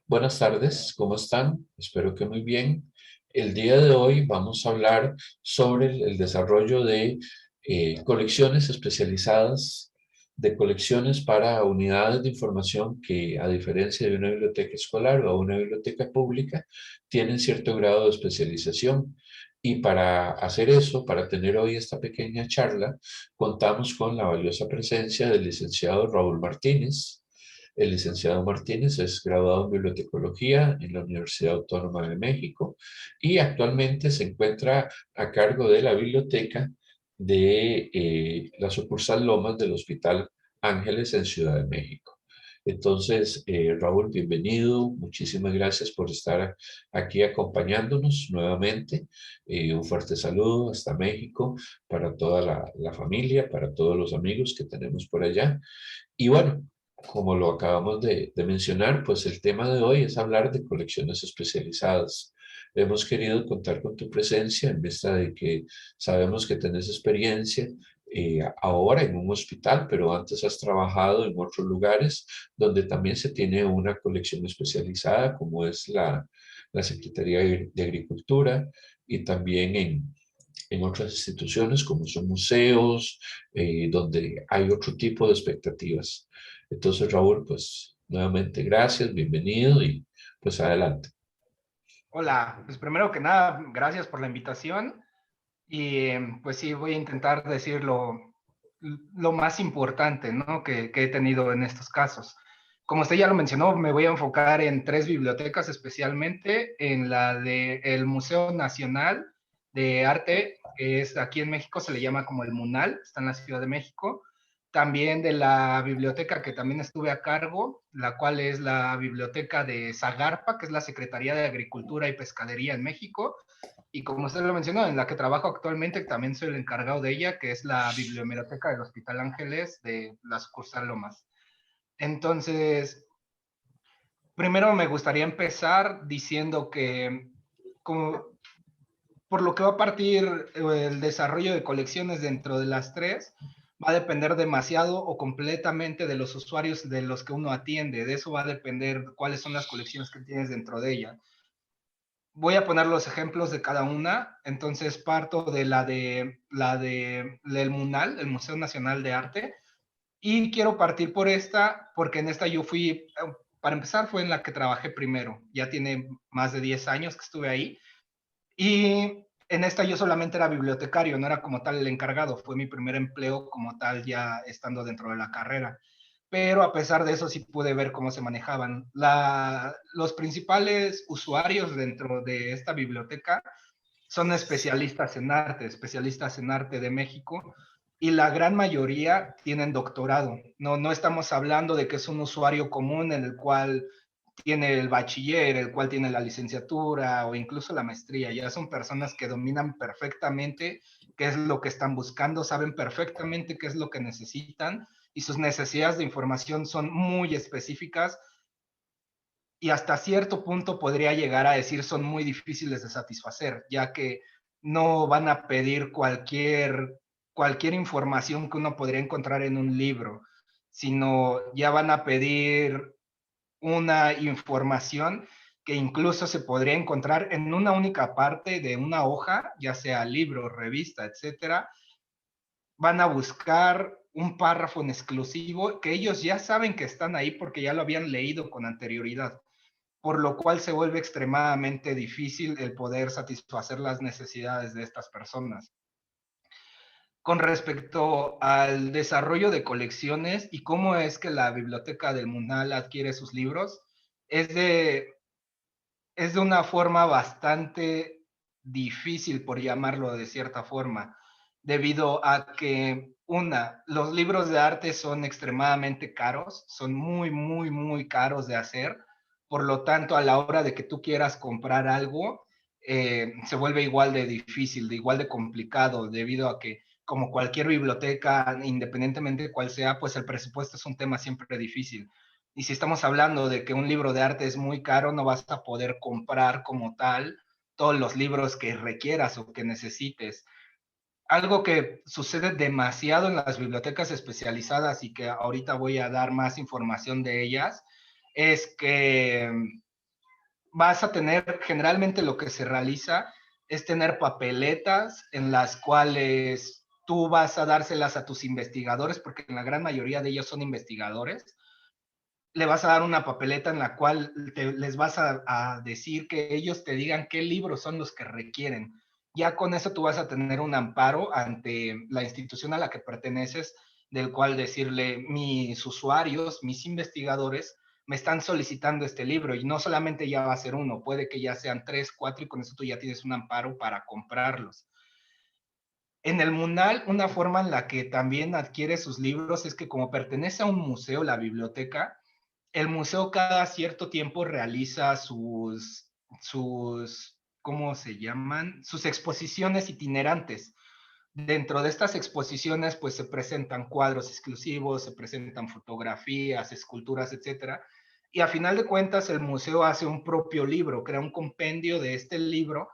Buenas tardes, ¿cómo están? Espero que muy bien. El día de hoy vamos a hablar sobre el desarrollo de colecciones especializadas, de colecciones para unidades de información que, a diferencia de una biblioteca escolar o una biblioteca pública, tienen cierto grado de especialización. Y para hacer eso, para tener hoy esta pequeña charla, contamos con la valiosa presencia del licenciado Raúl Martínez. El licenciado Martínez es graduado en bibliotecología en la Universidad Autónoma de México y actualmente se encuentra a cargo de la biblioteca de la sucursal Lomas del Hospital Ángeles en Ciudad de México. Entonces, Raúl, bienvenido. Muchísimas gracias por estar aquí acompañándonos nuevamente. Un fuerte saludo hasta México para toda la familia, para todos los amigos que tenemos por allá. Y bueno, como lo acabamos de mencionar, pues el tema de hoy es hablar de colecciones especializadas. Hemos querido contar con tu presencia en vista de que sabemos que tenés experiencia ahora en un hospital, pero antes has trabajado en otros lugares donde también se tiene una colección especializada, como es la Secretaría de Agricultura y también en otras instituciones como son museos, donde hay otro tipo de expectativas. Entonces, Raúl, pues nuevamente gracias, bienvenido y pues adelante. Hola, pues primero que nada, gracias por la invitación y pues sí, voy a intentar decir lo más importante, ¿no? que he tenido en estos casos. Como usted ya lo mencionó, me voy a enfocar en tres bibliotecas, especialmente en la del Museo Nacional de Arte, que es aquí en México, se le llama como el MUNAL, está en la Ciudad de México. También de la biblioteca que también estuve a cargo, la cual es la biblioteca de Zagarpa, que es la Secretaría de Agricultura y Pescadería en México. Y como usted lo mencionó, en la que trabajo actualmente, también soy el encargado de ella, que es la Biblioteca del Hospital Ángeles de la sucursal Lomas. Entonces, primero me gustaría empezar diciendo que como, por lo que va a partir el desarrollo de colecciones dentro de las tres, va a depender demasiado o completamente de los usuarios de los que uno atiende. De eso va a depender cuáles son las colecciones que tienes dentro de ella. Voy a poner los ejemplos de cada una. Entonces parto de del MUNAL, el Museo Nacional de Arte, y quiero partir por esta porque en esta yo fui, para empezar, fue en la que trabajé primero. Ya tiene más de 10 años que estuve ahí. Y en esta yo solamente era bibliotecario, no era como tal el encargado. Fue mi primer empleo como tal ya estando dentro de la carrera. Pero a pesar de eso sí pude ver cómo se manejaban. Los principales usuarios dentro de esta biblioteca son especialistas en arte de México, y la gran mayoría tienen doctorado. No, no estamos hablando de que es un usuario común en el cual tiene el bachiller, el cual tiene la licenciatura o incluso la maestría. Ya son personas que dominan perfectamente qué es lo que están buscando, saben perfectamente qué es lo que necesitan, y sus necesidades de información son muy específicas, y hasta cierto punto podría llegar a decir son muy difíciles de satisfacer, ya que no van a pedir cualquier información que uno podría encontrar en un libro, sino ya van a pedir una información que incluso se podría encontrar en una única parte de una hoja, ya sea libro, revista, etcétera. Van a buscar un párrafo en exclusivo que ellos ya saben que están ahí porque ya lo habían leído con anterioridad, por lo cual se vuelve extremadamente difícil el poder satisfacer las necesidades de estas personas. Con respecto al desarrollo de colecciones y cómo es que la biblioteca del MUNAL adquiere sus libros, es de, es de una forma bastante difícil, por llamarlo de cierta forma, debido a que, los libros de arte son extremadamente caros, son muy, muy, muy caros de hacer. Por lo tanto, a la hora de que tú quieras comprar algo, se vuelve igual de difícil, de igual de complicado, debido a que, como cualquier biblioteca, independientemente de cuál sea, pues el presupuesto es un tema siempre difícil. Y si estamos hablando de que un libro de arte es muy caro, no vas a poder comprar como tal todos los libros que requieras o que necesites. algo que sucede demasiado en las bibliotecas especializadas y que ahorita voy a dar más información de ellas, es que vas a tener, generalmente lo que se realiza es tener papeletas en las cuales tú vas a dárselas a tus investigadores, porque en la gran mayoría de ellos son investigadores. Le vas a dar una papeleta en la cual les vas a decir que ellos te digan qué libros son los que requieren. Ya con eso tú vas a tener un amparo ante la institución a la que perteneces, del cual decirle, mis usuarios, mis investigadores, me están solicitando este libro y no solamente ya va a ser uno, puede que ya sean tres, cuatro y con eso tú ya tienes un amparo para comprarlos. En el MUNAL, una forma en la que también adquiere sus libros es que como pertenece a un museo, la biblioteca, el museo cada cierto tiempo realiza ¿cómo se llaman? Sus exposiciones itinerantes. Dentro de estas exposiciones, pues se presentan cuadros exclusivos, se presentan fotografías, esculturas, etcétera. Y a final de cuentas, el museo hace un propio libro, crea un compendio de este libro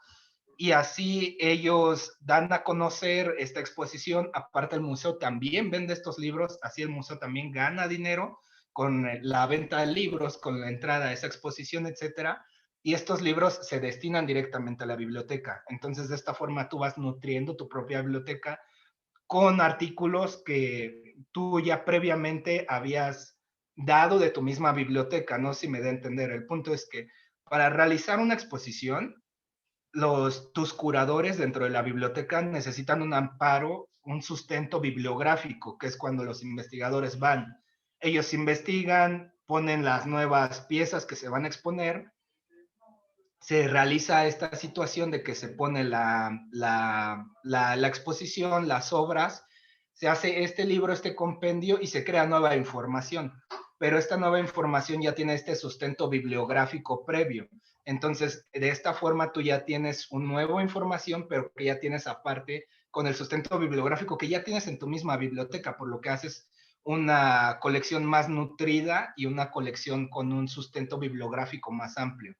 y así ellos dan a conocer esta exposición. Aparte, el museo también vende estos libros, así el museo también gana dinero con la venta de libros, con la entrada a esa exposición, etcétera. Y estos libros se destinan directamente a la biblioteca. Entonces, de esta forma, tú vas nutriendo tu propia biblioteca con artículos que tú ya previamente habías dado de tu misma biblioteca. No sé si me da a entender. El punto es que para realizar una exposición, tus curadores dentro de la biblioteca necesitan un amparo, un sustento bibliográfico, que es cuando los investigadores van. Ellos investigan, ponen las nuevas piezas que se van a exponer, se realiza esta situación de que se pone la exposición, las obras, se hace este libro, este compendio y se crea nueva información. Pero esta nueva información ya tiene este sustento bibliográfico previo. Entonces, de esta forma tú ya tienes una nueva información, pero que ya tienes aparte con el sustento bibliográfico que ya tienes en tu misma biblioteca, por lo que haces una colección más nutrida y una colección con un sustento bibliográfico más amplio.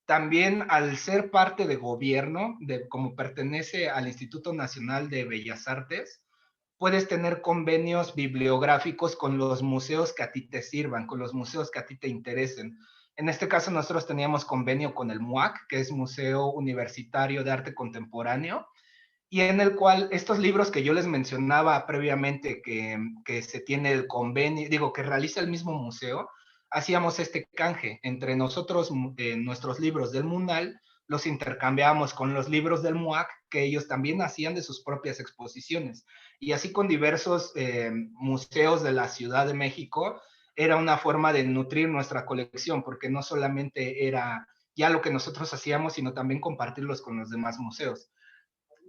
También al ser parte de gobierno, como pertenece al Instituto Nacional de Bellas Artes, puedes tener convenios bibliográficos con los museos que a ti te sirvan, con los museos que a ti te interesen. En este caso nosotros teníamos convenio con el MUAC, que es Museo Universitario de Arte Contemporáneo, y en el cual estos libros que yo les mencionaba previamente que se tiene el convenio, digo, que realiza el mismo museo, hacíamos este canje entre nosotros, nuestros libros del MUNAL, los intercambiábamos con los libros del MUAC, que ellos también hacían de sus propias exposiciones. Y así con diversos museos de la Ciudad de México, era una forma de nutrir nuestra colección, porque no solamente era ya lo que nosotros hacíamos, sino también compartirlos con los demás museos.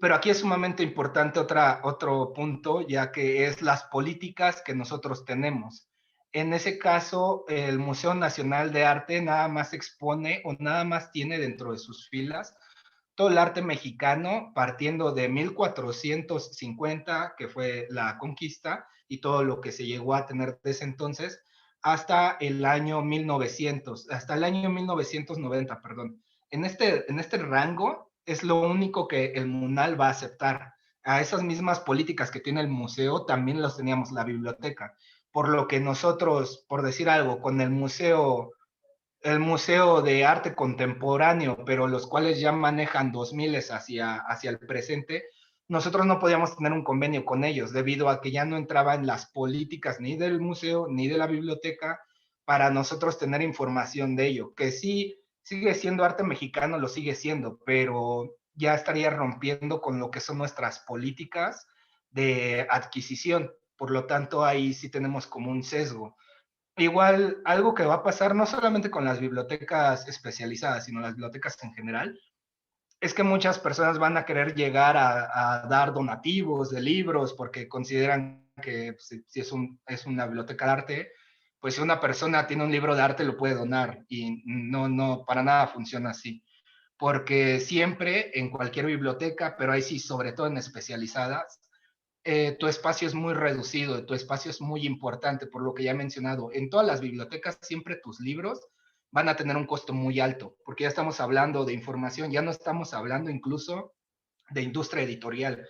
Pero aquí es sumamente importante otro punto, ya que es las políticas que nosotros tenemos. En ese caso, el Museo Nacional de Arte nada más expone o nada más tiene dentro de sus filas todo el arte mexicano, partiendo de 1450, que fue la conquista, y todo lo que se llegó a tener desde entonces, hasta el año 1900, hasta el año 1990, perdón. En este rango es lo único que el MUNAL va a aceptar. A esas mismas políticas que tiene el museo también los teníamos la biblioteca. Por lo que nosotros, por decir algo, con el Museo de Arte Contemporáneo, pero los cuales ya manejan 2000 hacia el presente, nosotros no podíamos tener un convenio con ellos debido a que ya no entraba en las políticas ni del museo ni de la biblioteca para nosotros tener información de ello, que sí sigue siendo arte mexicano, lo sigue siendo, pero ya estaría rompiendo con lo que son nuestras políticas de adquisición. Por lo tanto, ahí sí tenemos como un sesgo. Igual, algo que va a pasar no solamente con las bibliotecas especializadas, sino las bibliotecas en general, es que muchas personas van a querer llegar a dar donativos de libros porque consideran que pues, si es una biblioteca de arte, pues si una persona tiene un libro de arte lo puede donar y no, para nada funciona así. Porque siempre en cualquier biblioteca, pero ahí sí, sobre todo en especializadas, tu espacio es muy reducido, tu espacio es muy importante, por lo que ya he mencionado. En todas las bibliotecas siempre tus libros van a tener un costo muy alto, porque ya estamos hablando de información, ya no estamos hablando incluso de industria editorial.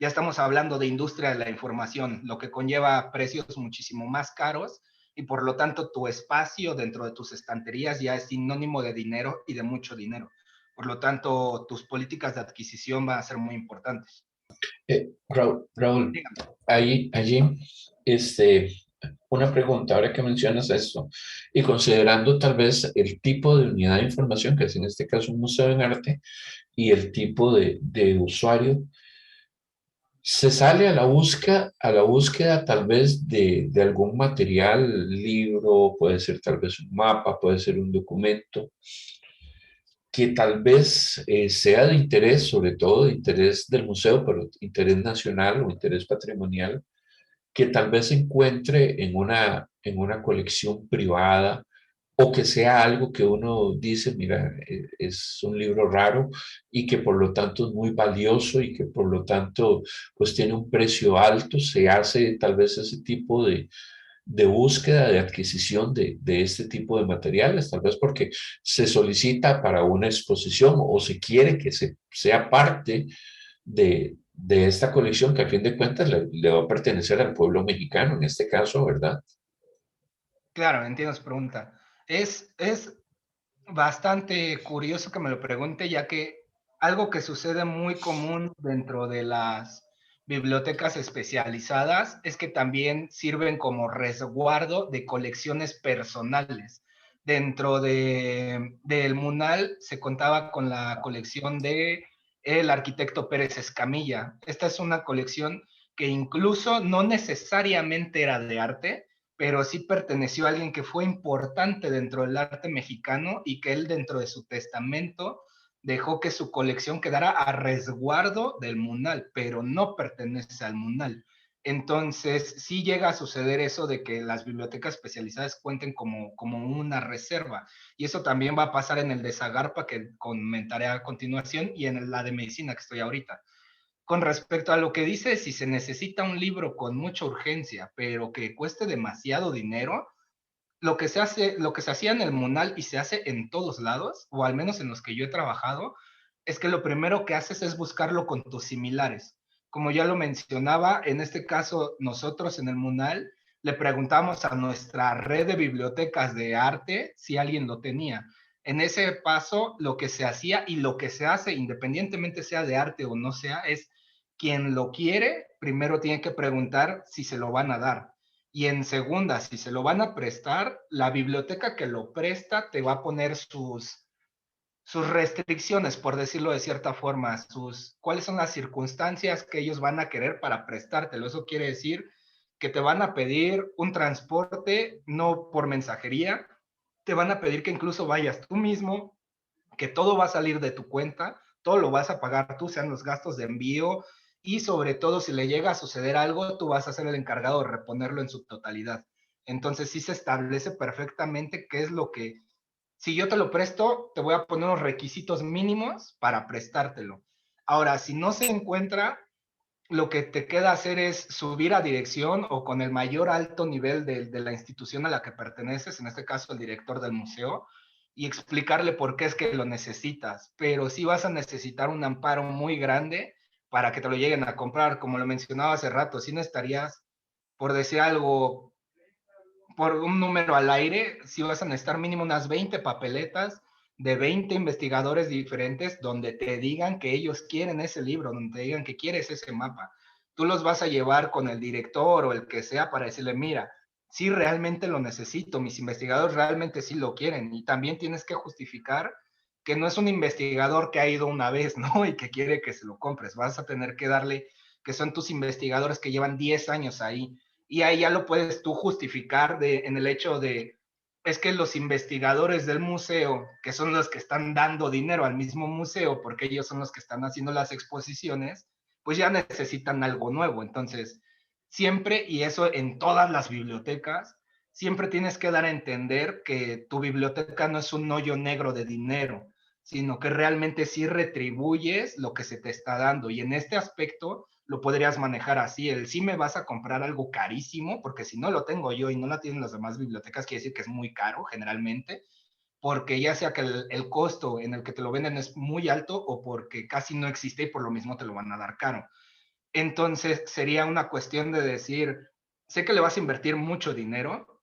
ya estamos hablando de industria de la información, lo que conlleva precios muchísimo más caros y por lo tanto tu espacio dentro de tus estanterías ya es sinónimo de dinero y de mucho dinero. Por lo tanto, tus políticas de adquisición van a ser muy importantes. Raúl, Dígame. allí, una pregunta, ahora que mencionas esto, y considerando tal vez el tipo de unidad de información, que es en este caso un museo en arte, y el tipo de usuario, se sale a la búsqueda tal vez de algún material, libro, puede ser tal vez un mapa, puede ser un documento, que tal vez sea de interés, sobre todo de interés del museo, pero interés nacional o interés patrimonial, que tal vez se encuentre en una colección privada o que sea algo que uno dice, mira, es un libro raro y que por lo tanto es muy valioso y que por lo tanto pues tiene un precio alto, se hace tal vez ese tipo de búsqueda, de adquisición de este tipo de materiales, tal vez porque se solicita para una exposición o se quiere que sea parte de esta colección que a fin de cuentas le va a pertenecer al pueblo mexicano en este caso, ¿verdad? Claro, entiendo su pregunta. Es bastante curioso que me lo pregunte, ya que algo que sucede muy común dentro de las bibliotecas especializadas es que también sirven como resguardo de colecciones personales. Del MUNAL se contaba con la colección de el arquitecto Pérez Escamilla. Esta es una colección que incluso no necesariamente era de arte, pero sí perteneció a alguien que fue importante dentro del arte mexicano y que él dentro de su testamento dejó que su colección quedara a resguardo del MUNAL, pero no pertenece al MUNAL. Entonces, sí llega a suceder eso de que las bibliotecas especializadas cuenten como una reserva. Y eso también va a pasar en el de Zagarpa, que comentaré a continuación, y en la de medicina que estoy ahorita. Con respecto a lo que dice, si se necesita un libro con mucha urgencia, pero que cueste demasiado dinero, lo que se hacía en el Munal y se hace en todos lados, o al menos en los que yo he trabajado, es que lo primero que haces es buscarlo con tus similares. Como ya lo mencionaba, en este caso nosotros en el Munal le preguntamos a nuestra red de bibliotecas de arte si alguien lo tenía. En ese paso, lo que se hacía y lo que se hace, independientemente sea de arte o no sea, es quien lo quiere, primero tiene que preguntar si se lo van a dar. Y en segunda, si se lo van a prestar, la biblioteca que lo presta te va a poner sus restricciones, por decirlo de cierta forma, cuáles son las circunstancias que ellos van a querer para prestártelo. Eso quiere decir que te van a pedir un transporte, no por mensajería, te van a pedir que incluso vayas tú mismo, que todo va a salir de tu cuenta, todo lo vas a pagar tú, sean los gastos de envío y sobre todo si le llega a suceder algo, tú vas a ser el encargado de reponerlo en su totalidad. Entonces sí se establece perfectamente qué es lo que, si yo te lo presto, te voy a poner unos requisitos mínimos para prestártelo. Ahora, si no se encuentra, lo que te queda hacer es subir a dirección o con el mayor alto nivel de la institución a la que perteneces, en este caso el director del museo, y explicarle por qué es que lo necesitas. Pero sí vas a necesitar un amparo muy grande para que te lo lleguen a comprar. Como lo mencionaba hace rato, sí necesitarías, por decir algo, por un número al aire, sí vas a necesitar mínimo unas 20 papeletas de 20 investigadores diferentes donde te digan que ellos quieren ese libro, donde te digan que quieres ese mapa. Tú los vas a llevar con el director o el que sea para decirle, mira, sí realmente lo necesito, mis investigadores realmente sí lo quieren. Y también tienes que justificar que no es un investigador que ha ido una vez, ¿no? Y que quiere que se lo compres. Vas a tener que darle que son tus investigadores que llevan 10 años ahí, y ahí ya lo puedes tú justificar en el hecho de, es que los investigadores del museo, que son los que están dando dinero al mismo museo, porque ellos son los que están haciendo las exposiciones, pues ya necesitan algo nuevo. Entonces, siempre, y eso en todas las bibliotecas, siempre tienes que dar a entender que tu biblioteca no es un hoyo negro de dinero, sino que realmente sí retribuyes lo que se te está dando. Y en este aspecto, lo podrías manejar así, el sí me vas a comprar algo carísimo, porque si no lo tengo yo y no la tienen las demás bibliotecas, quiere decir que es muy caro generalmente, porque ya sea que el costo en el que te lo venden es muy alto o porque casi no existe y por lo mismo te lo van a dar caro. Entonces sería una cuestión de decir, sé que le vas a invertir mucho dinero,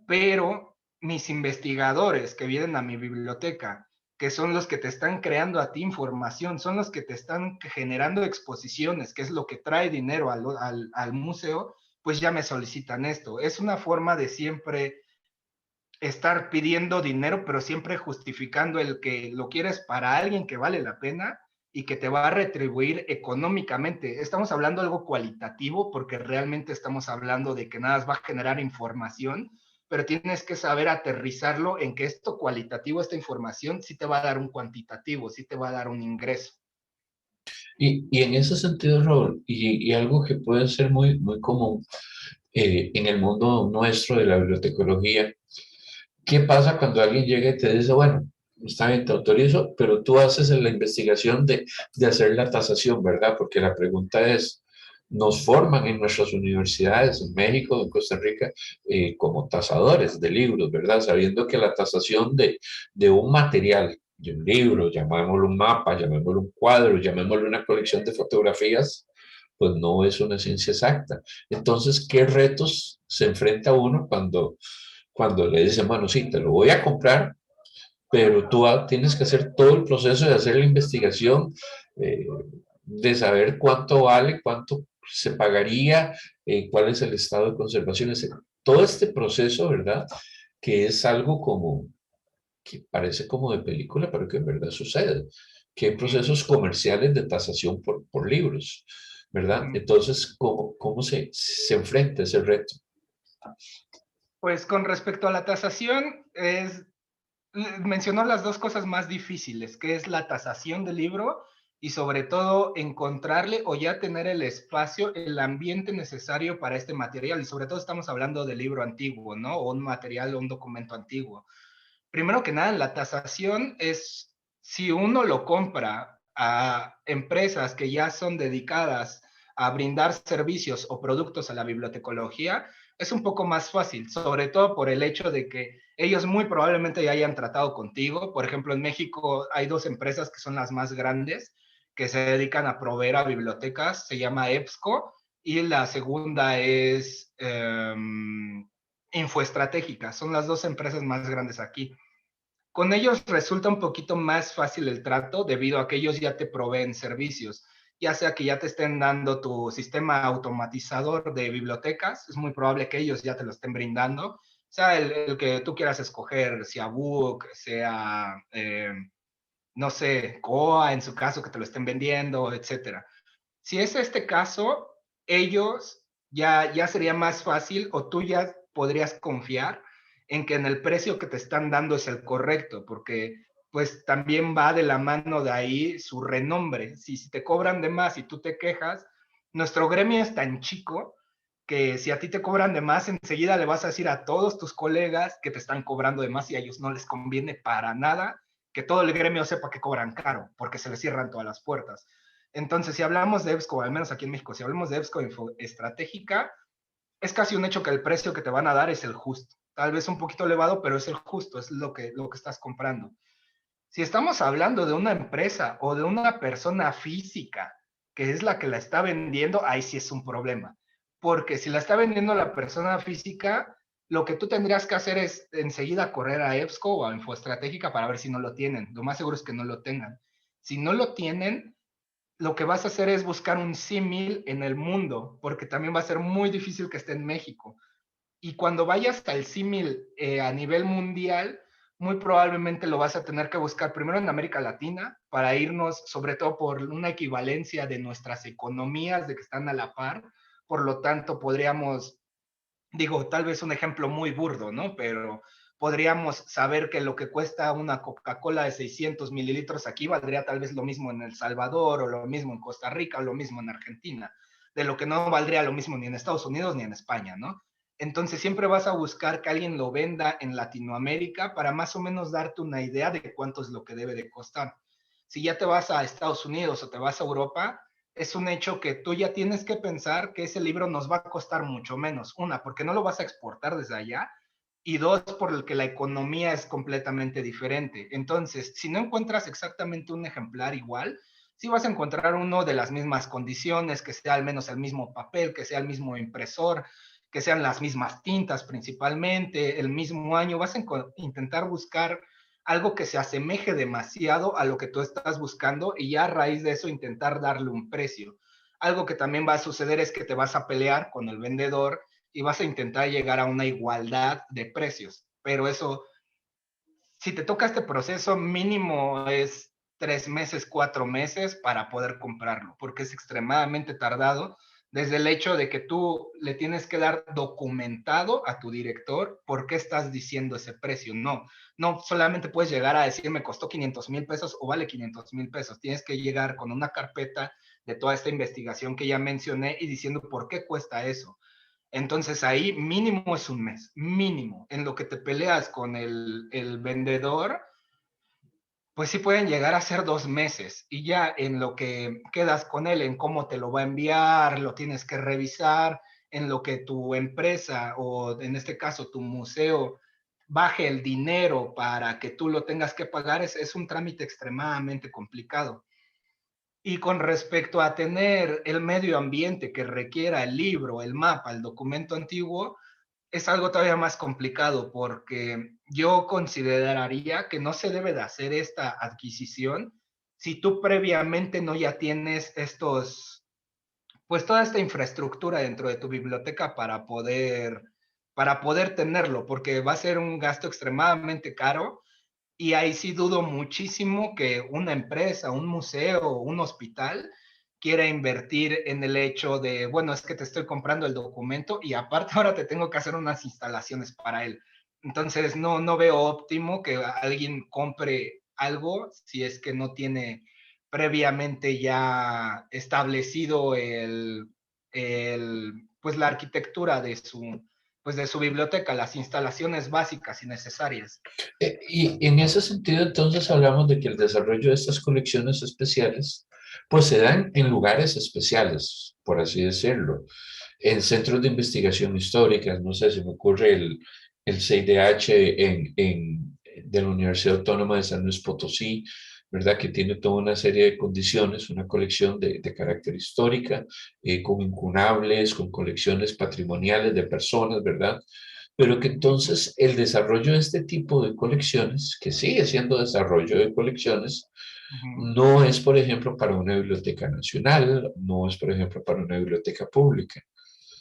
pero mis investigadores que vienen a mi biblioteca, que son los que te están creando a ti información, son los que te están generando exposiciones, que es lo que trae dinero al museo, pues ya me solicitan esto. Es una forma de siempre estar pidiendo dinero, pero siempre justificando el que lo quieres para alguien que vale la pena y que te va a retribuir económicamente. Estamos hablando de algo cualitativo porque realmente estamos hablando de que nada más va a generar información, pero tienes que saber aterrizarlo en que esto cualitativo, esta información, sí te va a dar un cuantitativo, sí te va a dar un ingreso. Y en ese sentido, Raúl, y algo que puede ser muy, muy común en el mundo nuestro de la bibliotecología, ¿qué pasa cuando alguien llega y te dice, bueno, está bien, te autorizo, pero tú haces la investigación de hacer la tasación, ¿verdad? Porque la pregunta es, nos forman en nuestras universidades, en México, en Costa Rica, como tasadores de libros, ¿verdad? Sabiendo que la tasación de un material, de un libro, llamémoslo un mapa, llamémoslo un cuadro, llamémoslo una colección de fotografías, pues no es una ciencia exacta. Entonces, ¿qué retos se enfrenta uno cuando le dicen, bueno, sí, te lo voy a comprar, pero tú tienes que hacer todo el proceso de hacer la investigación, eh, de saber cuánto vale, cuánto se pagaría, cuál es el estado de conservación, etc. Todo este proceso, ¿verdad? Que es algo como, que parece como de película, pero que en verdad sucede, que hay procesos comerciales de tasación por libros, ¿verdad? Entonces, ¿cómo se enfrenta ese reto? Pues con respecto a la tasación, mencionó las dos cosas más difíciles, que es la tasación del libro y sobre todo encontrarle o ya tener el espacio, el ambiente necesario para este material. Y sobre todo estamos hablando de libro antiguo, ¿no? O un material o un documento antiguo. Primero que nada, la tasación es si uno lo compra a empresas que ya son dedicadas a brindar servicios o productos a la bibliotecología, es un poco más fácil, sobre todo por el hecho de que ellos muy probablemente ya hayan tratado contigo. Por ejemplo, en México hay dos empresas que son las más grandes que se dedican a proveer a bibliotecas, se llama EBSCO y la segunda es Infoestratégica, son las dos empresas más grandes aquí. Con ellos resulta un poquito más fácil el trato debido a que ellos ya te proveen servicios, ya sea que ya te estén dando tu sistema automatizador de bibliotecas, es muy probable que ellos ya te lo estén brindando, sea el que tú quieras escoger, sea Book, sea, no sé, Coa en su caso, que te lo estén vendiendo, etcétera. Si es este caso, ellos ya sería más fácil o tú ya podrías confiar en que en el precio que te están dando es el correcto, porque pues también va de la mano de ahí su renombre. Si te cobran de más y tú te quejas, nuestro gremio es tan chico que si a ti te cobran de más, enseguida le vas a decir a todos tus colegas que te están cobrando de más y a ellos no les conviene para nada que todo el gremio sepa que cobran caro, porque se les cierran todas las puertas. Entonces, si hablamos de EBSCO, al menos aquí en México, si hablamos de EBSCO estratégica, es casi un hecho que el precio que te van a dar es el justo. Tal vez un poquito elevado, pero es el justo, es lo que estás comprando. Si estamos hablando de una empresa o de una persona física que es la que la está vendiendo, ahí sí es un problema. Porque si la está vendiendo la persona física, lo que tú tendrías que hacer es enseguida correr a EBSCO o a Infoestratégica para ver si no lo tienen. Lo más seguro es que no lo tengan. Si no lo tienen, lo que vas a hacer es buscar un símil en el mundo, porque también va a ser muy difícil que esté en México. Y cuando vayas al símil a nivel mundial, muy probablemente lo vas a tener que buscar primero en América Latina para irnos sobre todo por una equivalencia de nuestras economías de que están a la par. Por lo tanto, podríamos, digo, tal vez un ejemplo muy burdo, ¿no? Pero podríamos saber que lo que cuesta una Coca-Cola de 600 mililitros aquí valdría tal vez lo mismo en El Salvador o lo mismo en Costa Rica o lo mismo en Argentina, de lo que no valdría lo mismo ni en Estados Unidos ni en España, ¿no? Entonces siempre vas a buscar que alguien lo venda en Latinoamérica para más o menos darte una idea de cuánto es lo que debe de costar. Si ya te vas a Estados Unidos o te vas a Europa, es un hecho que tú ya tienes que pensar que ese libro nos va a costar mucho menos. Una, porque no lo vas a exportar desde allá. Y dos, por el que la economía es completamente diferente. Entonces, si no encuentras exactamente un ejemplar igual, sí vas a encontrar uno de las mismas condiciones, que sea al menos el mismo papel, que sea el mismo impresor, que sean las mismas tintas principalmente, el mismo año. Vas a intentar buscar algo que se asemeje demasiado a lo que tú estás buscando y ya a raíz de eso intentar darle un precio. Algo que también va a suceder es que te vas a pelear con el vendedor y vas a intentar llegar a una igualdad de precios. Pero eso, si te toca este proceso, mínimo es 3 meses, 4 meses para poder comprarlo, porque es extremadamente tardado desde el hecho de que tú le tienes que dar documentado a tu director por qué estás diciendo ese precio. No, no solamente puedes llegar a decir me costó 500,000 pesos o vale 500,000 pesos. Tienes que llegar con una carpeta de toda esta investigación que ya mencioné y diciendo por qué cuesta eso. Entonces ahí mínimo es un mes, mínimo. En lo que te peleas con el vendedor, pues sí pueden llegar a ser 2 meses. Y ya en lo que quedas con él, en cómo te lo va a enviar, lo tienes que revisar, en lo que tu empresa o en este caso tu museo baje el dinero para que tú lo tengas que pagar, es un trámite extremadamente complicado. Y con respecto a tener el medio ambiente que requiera el libro, el mapa, el documento antiguo, es algo todavía más complicado porque yo consideraría que no se debe de hacer esta adquisición si tú previamente no ya tienes pues toda esta infraestructura dentro de tu biblioteca para poder tenerlo, porque va a ser un gasto extremadamente caro y ahí sí dudo muchísimo que una empresa, un museo, un hospital quiera invertir en el hecho de, bueno, es que te estoy comprando el documento y aparte ahora te tengo que hacer unas instalaciones para él. Entonces, no veo óptimo que alguien compre algo si es que no tiene previamente ya establecido pues la arquitectura de su biblioteca, las instalaciones básicas y necesarias. Y en ese sentido, entonces, hablamos de que el desarrollo de estas colecciones especiales, pues se dan en lugares especiales, por así decirlo, en centros de investigación histórica. No sé, se me ocurre el CIDH de la Universidad Autónoma de San Luis Potosí, ¿verdad? Que tiene toda una serie de condiciones, una colección de carácter histórica, con incunables, con colecciones patrimoniales de personas, ¿verdad? Pero que entonces el desarrollo de este tipo de colecciones, que sigue siendo desarrollo de colecciones, Ujú. no es, por ejemplo, para una biblioteca nacional, no es, por ejemplo, para una biblioteca pública.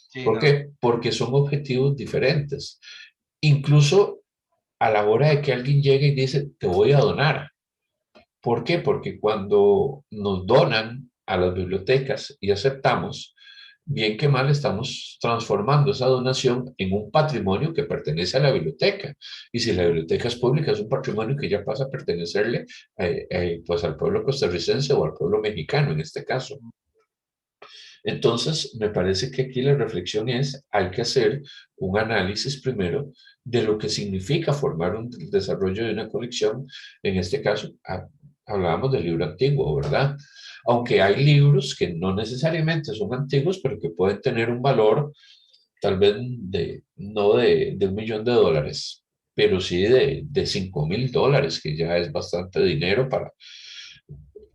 Sí, ¿Por no. qué? Porque son objetivos diferentes. Incluso a la hora de que alguien llegue y dice, te voy a donar. ¿Por qué? Porque cuando nos donan a las bibliotecas y aceptamos, bien que mal estamos transformando esa donación en un patrimonio que pertenece a la biblioteca. Y si la biblioteca es pública, es un patrimonio que ya pasa a pertenecerle pues al pueblo costarricense o al pueblo mexicano en este caso. Entonces, me parece que aquí la reflexión es, hay que hacer un análisis primero de lo que significa formar un desarrollo de una colección. En este caso, hablábamos del libro antiguo, ¿verdad? Aunque hay libros que no necesariamente son antiguos, pero que pueden tener un valor tal vez no de $1,000,000, pero sí de $5,000, que ya es bastante dinero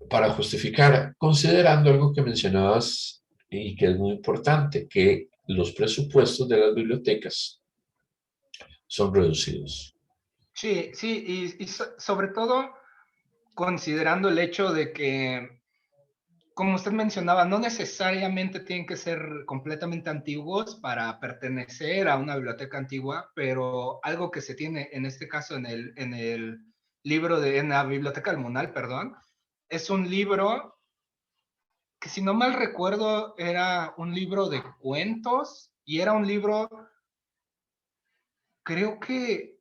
para justificar, considerando algo que mencionabas y que es muy importante, que los presupuestos de las bibliotecas son reducidos. Sí, sí, y sobre todo considerando el hecho de que, como usted mencionaba, no necesariamente tienen que ser completamente antiguos para pertenecer a una biblioteca antigua, pero algo que se tiene en este caso en el libro en la biblioteca del Munal, perdón, es un libro que si no mal recuerdo era un libro de cuentos y era un libro, creo que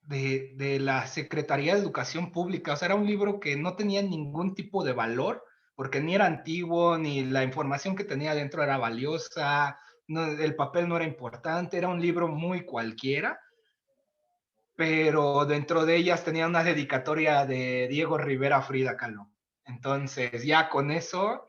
de la Secretaría de Educación Pública. O sea, era un libro que no tenía ningún tipo de valor, porque ni era antiguo, ni la información que tenía dentro era valiosa, no, el papel no era importante, era un libro muy cualquiera, pero dentro de ellas tenía una dedicatoria de Diego Rivera Frida Kahlo. Entonces, ya con eso,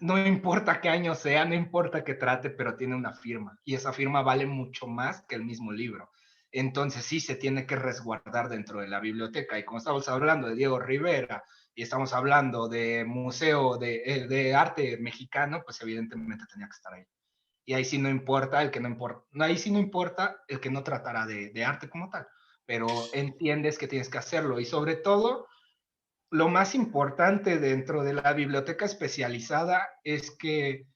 no importa qué año sea, no importa qué trate, pero tiene una firma y esa firma vale mucho más que el mismo libro. Entonces sí se tiene que resguardar dentro de la biblioteca. Y como estamos hablando de Diego Rivera y estamos hablando de museo de arte mexicano, pues evidentemente tenía que estar ahí. Y ahí sí no importa el que no importa, ahí sí no importa el que no tratara de arte como tal, pero entiendes que tienes que hacerlo. Y sobre todo, lo más importante dentro de la biblioteca especializada es que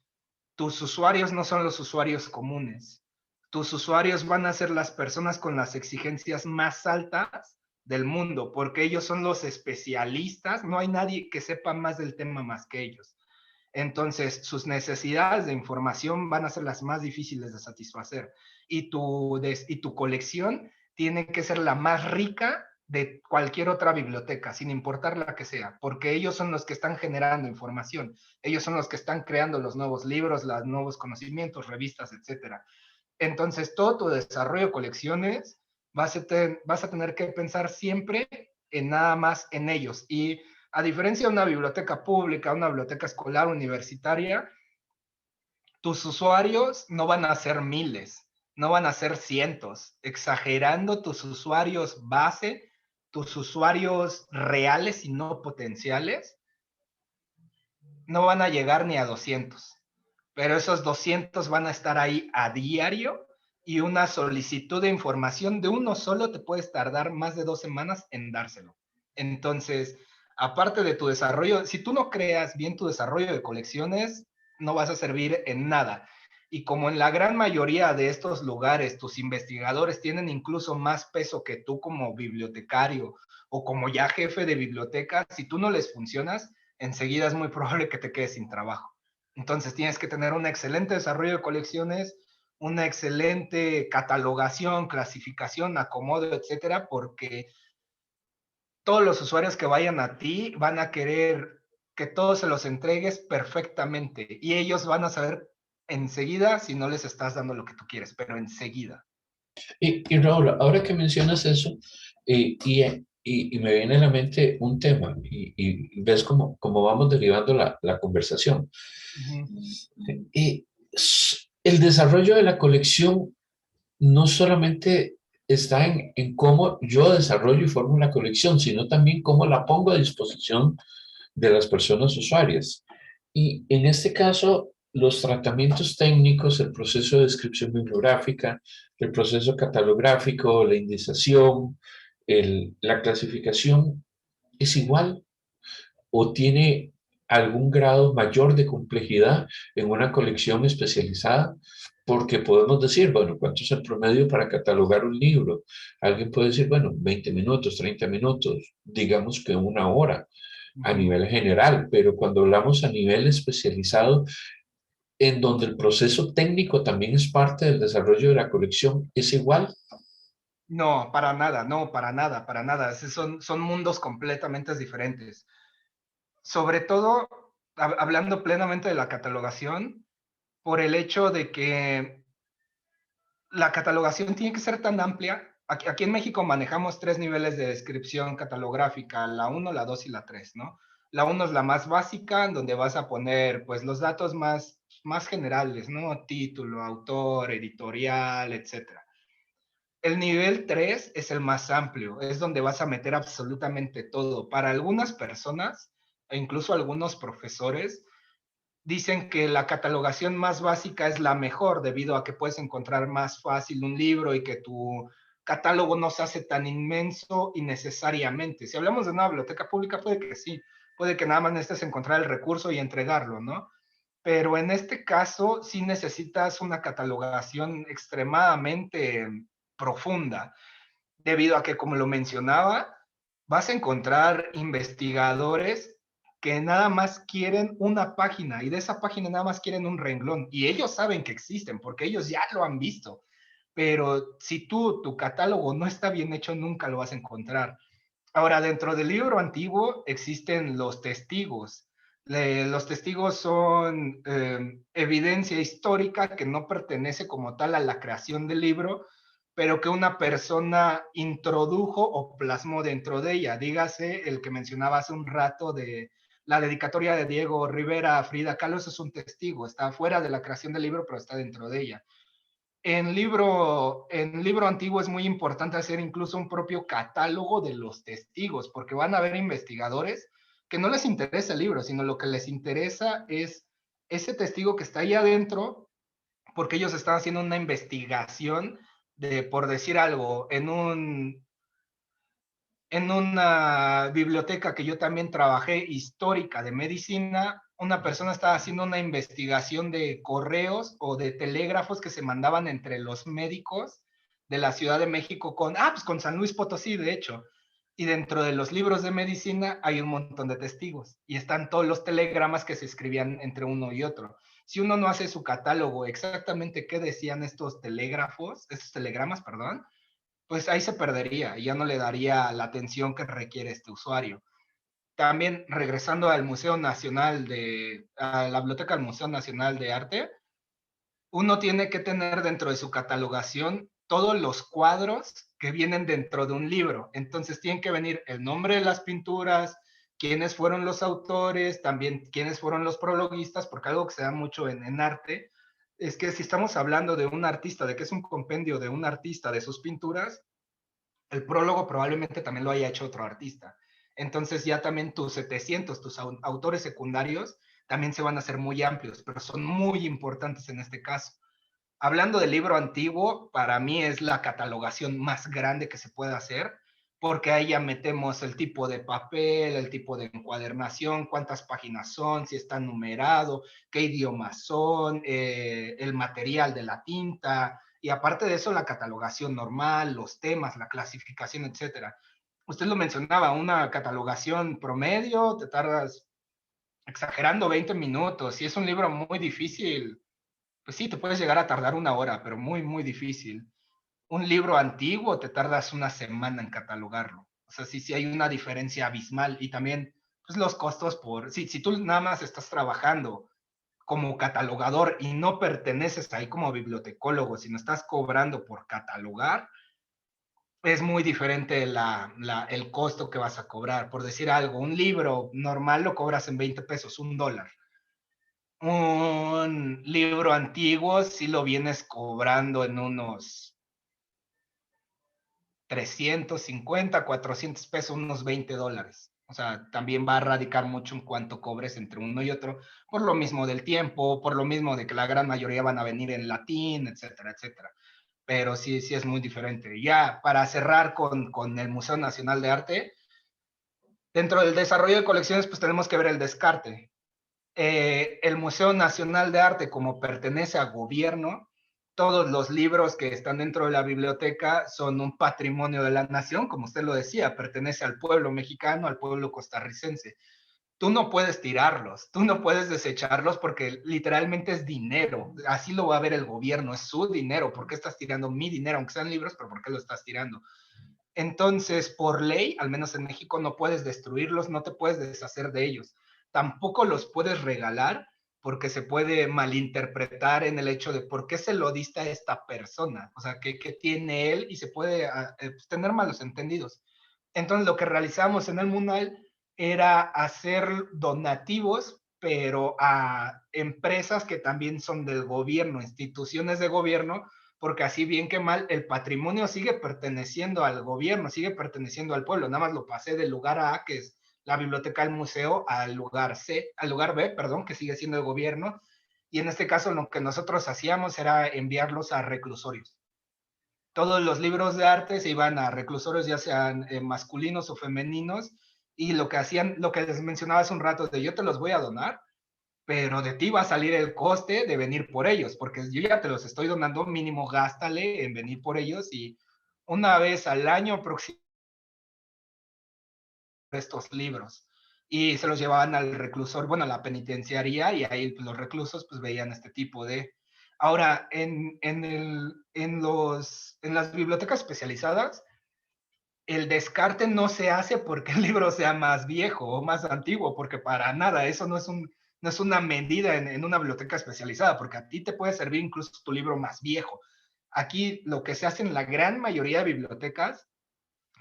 tus usuarios no son los usuarios comunes. Tus usuarios van a ser las personas con las exigencias más altas del mundo, porque ellos son los especialistas, no hay nadie que sepa más del tema más que ellos. Entonces, sus necesidades de información van a ser las más difíciles de satisfacer y tu colección tiene que ser la más rica de cualquier otra biblioteca, sin importar la que sea, porque ellos son los que están generando información, ellos son los que están creando los nuevos libros, los nuevos conocimientos, revistas, etcétera. Entonces, todo tu desarrollo de colecciones vas a tener que pensar siempre en nada más en ellos. Y a diferencia de una biblioteca pública, una biblioteca escolar, universitaria, tus usuarios no van a ser miles, no van a ser cientos. Exagerando, tus usuarios base, tus usuarios reales y no potenciales, no van a llegar ni a 200. Pero esos 200 van a estar ahí a diario y una solicitud de información de uno solo te puedes tardar más de 2 semanas en dárselo. Entonces, aparte de tu desarrollo, si tú no creas bien tu desarrollo de colecciones, no vas a servir en nada. Y como en la gran mayoría de estos lugares, tus investigadores tienen incluso más peso que tú como bibliotecario o como ya jefe de biblioteca, si tú no les funcionas, enseguida es muy probable que te quedes sin trabajo. Entonces tienes que tener un excelente desarrollo de colecciones, una excelente catalogación, clasificación, acomodo, etcétera, porque todos los usuarios que vayan a ti van a querer que todos se los entregues perfectamente y ellos van a saber enseguida si no les estás dando lo que tú quieres, pero enseguida. Y Raúl, ahora que mencionas eso, y me viene a la mente un tema, y ves cómo vamos derivando la conversación. Uh -huh. Y el desarrollo de la colección no solamente está en cómo yo desarrollo y formo la colección, sino también cómo la pongo a disposición de las personas usuarias. Y en este caso, los tratamientos técnicos, el proceso de descripción bibliográfica, el proceso catalográfico, la indización, la clasificación, ¿es igual o tiene algún grado mayor de complejidad en una colección especializada? Porque podemos decir, bueno, ¿cuánto es el promedio para catalogar un libro? Alguien puede decir, bueno, 20 minutos, 30 minutos, digamos que 1 hora Uh a -huh. nivel general, pero cuando hablamos a nivel especializado, en donde el proceso técnico también es parte del desarrollo de la colección, ¿es igual? No, para nada, no, para nada, para nada. Son mundos completamente diferentes. Sobre todo, hablando plenamente de la catalogación, por el hecho de que la catalogación tiene que ser tan amplia. Aquí en México manejamos 3 niveles de descripción catalográfica, la 1, la 2 y la 3, ¿no? La 1 es la más básica, donde vas a poner pues los datos más generales, ¿no? Título, autor, editorial, etcétera. El nivel 3 es el más amplio, es donde vas a meter absolutamente todo. Para algunas personas, e incluso algunos profesores, dicen que la catalogación más básica es la mejor debido a que puedes encontrar más fácil un libro y que tu catálogo no se hace tan inmenso innecesariamente. Si hablamos de una biblioteca pública, puede que sí, puede que nada más necesites encontrar el recurso y entregarlo, ¿no? Pero en este caso sí necesitas una catalogación extremadamente profunda, debido a que, como lo mencionaba, vas a encontrar investigadores que nada más quieren una página y de esa página nada más quieren un renglón y ellos saben que existen porque ellos ya lo han visto. Pero si tu catálogo no está bien hecho, nunca lo vas a encontrar. Ahora, dentro del libro antiguo existen los testigos. Los testigos son evidencia histórica que no pertenece como tal a la creación del libro, pero que una persona introdujo o plasmó dentro de ella. Dígase el que mencionaba hace un rato de la dedicatoria de Diego Rivera a Frida Kahlo, es un testigo, está fuera de la creación del libro, pero está dentro de ella. En libro antiguo es muy importante hacer incluso un propio catálogo de los testigos, porque van a haber investigadores que no les interesa el libro, sino lo que les interesa es ese testigo que está ahí adentro, porque ellos están haciendo una investigación de, por decir algo, en una biblioteca que yo también trabajé, histórica de medicina, una persona estaba haciendo una investigación de correos o de telégrafos que se mandaban entre los médicos de la Ciudad de México pues con San Luis Potosí, de hecho. Y dentro de los libros de medicina hay un montón de testigos y están todos los telegramas que se escribían entre uno y otro. Si uno no hace su catálogo exactamente qué decían estos telegramas, perdón, pues ahí se perdería y ya no le daría la atención que requiere este usuario. También regresando al Museo Nacional a la Biblioteca del Museo Nacional de Arte, uno tiene que tener dentro de su catalogación todos los cuadros que vienen dentro de un libro. Entonces tienen que venir el nombre de las pinturas, quiénes fueron los autores, también quiénes fueron los prologuistas, porque algo que se da mucho en arte es que si estamos hablando de un artista, de que es un compendio de un artista, de sus pinturas, el prólogo probablemente también lo haya hecho otro artista. Entonces ya también tus 700, tus autores secundarios, también se van a hacer muy amplios, pero son muy importantes en este caso. Hablando del libro antiguo, para mí es la catalogación más grande que se puede hacer, porque ahí ya metemos el tipo de papel, el tipo de encuadernación, cuántas páginas son, si está numerado, qué idiomas son, el material de la tinta, y aparte de eso, la catalogación normal, los temas, la clasificación, etcétera. Usted lo mencionaba, una catalogación promedio, te tardas exagerando 20 minutos. Si es un libro muy difícil, pues sí, te puedes llegar a tardar una hora, pero muy, muy difícil. Un libro antiguo te tardas una semana en catalogarlo. O sea, sí, sí hay una diferencia abismal. Y también, pues los costos si tú nada más estás trabajando como catalogador y no perteneces ahí como bibliotecólogo, sino estás cobrando por catalogar, es muy diferente el costo que vas a cobrar. Por decir algo, un libro normal lo cobras en 20 pesos, $1. Un libro antiguo si lo vienes cobrando en unos 350, 400 pesos, unos $20. O sea, también va a radicar mucho en cuánto cobres entre uno y otro, por lo mismo del tiempo, por lo mismo de que la gran mayoría van a venir en latín, etcétera, etcétera. Pero sí, sí es muy diferente. Ya para cerrar con el Museo Nacional de Arte, dentro del desarrollo de colecciones, pues tenemos que ver el descarte. El Museo Nacional de Arte, como pertenece a gobierno, todos los libros que están dentro de la biblioteca son un patrimonio de la nación, como usted lo decía, pertenece al pueblo mexicano, al pueblo costarricense. Tú no puedes tirarlos, tú no puedes desecharlos porque literalmente es dinero. Así lo va a ver el gobierno, es su dinero. ¿Por qué estás tirando mi dinero? Aunque sean libros, pero ¿por qué lo estás tirando? Entonces, por ley, al menos en México, no puedes destruirlos, no te puedes deshacer de ellos. Tampoco los puedes regalar porque se puede malinterpretar en el hecho de por qué se lo diste a esta persona, o sea, qué tiene él y se puede pues, tener malos entendidos. Entonces, lo que realizamos en el Mundial era hacer donativos, pero a empresas que también son del gobierno, instituciones de gobierno, porque así bien que mal, el patrimonio sigue perteneciendo al gobierno, sigue perteneciendo al pueblo. Nada más lo pasé del lugar A, que es la biblioteca del museo, al lugar C, al lugar B, perdón, que sigue siendo el gobierno. Y en este caso lo que nosotros hacíamos era enviarlos a reclusorios. Todos los libros de arte se iban a reclusorios, ya sean masculinos o femeninos, y lo que hacían, lo que les mencionaba hace un rato, de yo te los voy a donar, pero de ti va a salir el coste de venir por ellos, porque yo ya te los estoy donando, mínimo gástale en venir por ellos y una vez al año aproximadamente estos libros. Y se los llevaban al reclusor, bueno, a la penitenciaría y ahí los reclusos pues veían este tipo de... Ahora, en las bibliotecas especializadas, el descarte no se hace porque el libro sea más viejo o más antiguo, porque para nada, eso no es una medida en una biblioteca especializada, porque a ti te puede servir incluso tu libro más viejo. Aquí lo que se hace en la gran mayoría de bibliotecas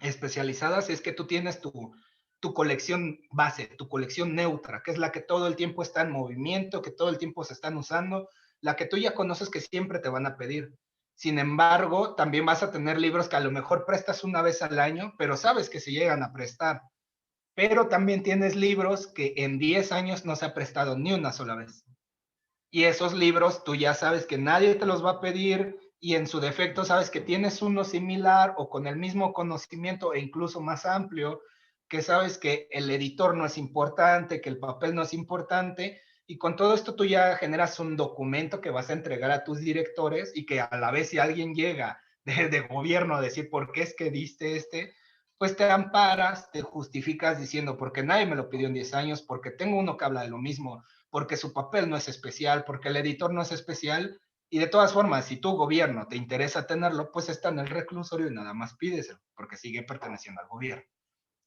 especializadas es que tú tienes tu colección base, tu colección neutra, que es la que todo el tiempo está en movimiento, que todo el tiempo se están usando, la que tú ya conoces que siempre te van a pedir. Sin embargo, también vas a tener libros que a lo mejor prestas una vez al año, pero sabes que se llegan a prestar. pero también tienes libros que en 10 años no se ha prestado ni una sola vez. Y esos libros tú ya sabes que nadie te los va a pedir y en su defecto sabes que tienes uno similar o con el mismo conocimiento e incluso más amplio, que sabes que el editor no es importante, que el papel no es importante, y con todo esto tú ya generas un documento que vas a entregar a tus directores y que a la vez si alguien llega de gobierno a decir por qué es que diste pues te amparas, te justificas diciendo porque nadie me lo pidió en 10 años, porque tengo uno que habla de lo mismo, porque su papel no es especial, porque el editor no es especial, y de todas formas, si tu gobierno te interesa tenerlo, pues está en el reclusorio y nada más pídeselo, porque sigue perteneciendo al gobierno.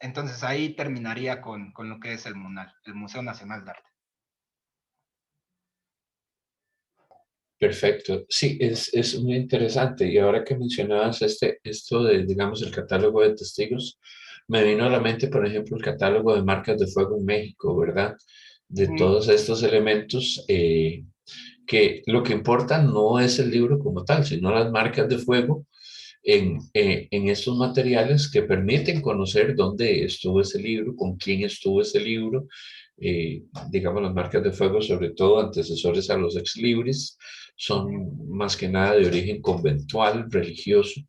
Entonces ahí terminaría con lo que es el MUNAL, el Museo Nacional de Arte. Perfecto. Sí, es muy interesante. Y ahora que mencionabas esto de, digamos, el catálogo de testigos, me vino a la mente, por ejemplo, el catálogo de marcas de fuego en México, ¿verdad? De todos estos elementos, que lo que importa no es el libro como tal, sino las marcas de fuego en estos materiales que permiten conocer dónde estuvo ese libro, con quién estuvo ese libro, digamos las marcas de fuego, sobre todo antecesores a los ex libris, son más que nada de origen conventual, religioso,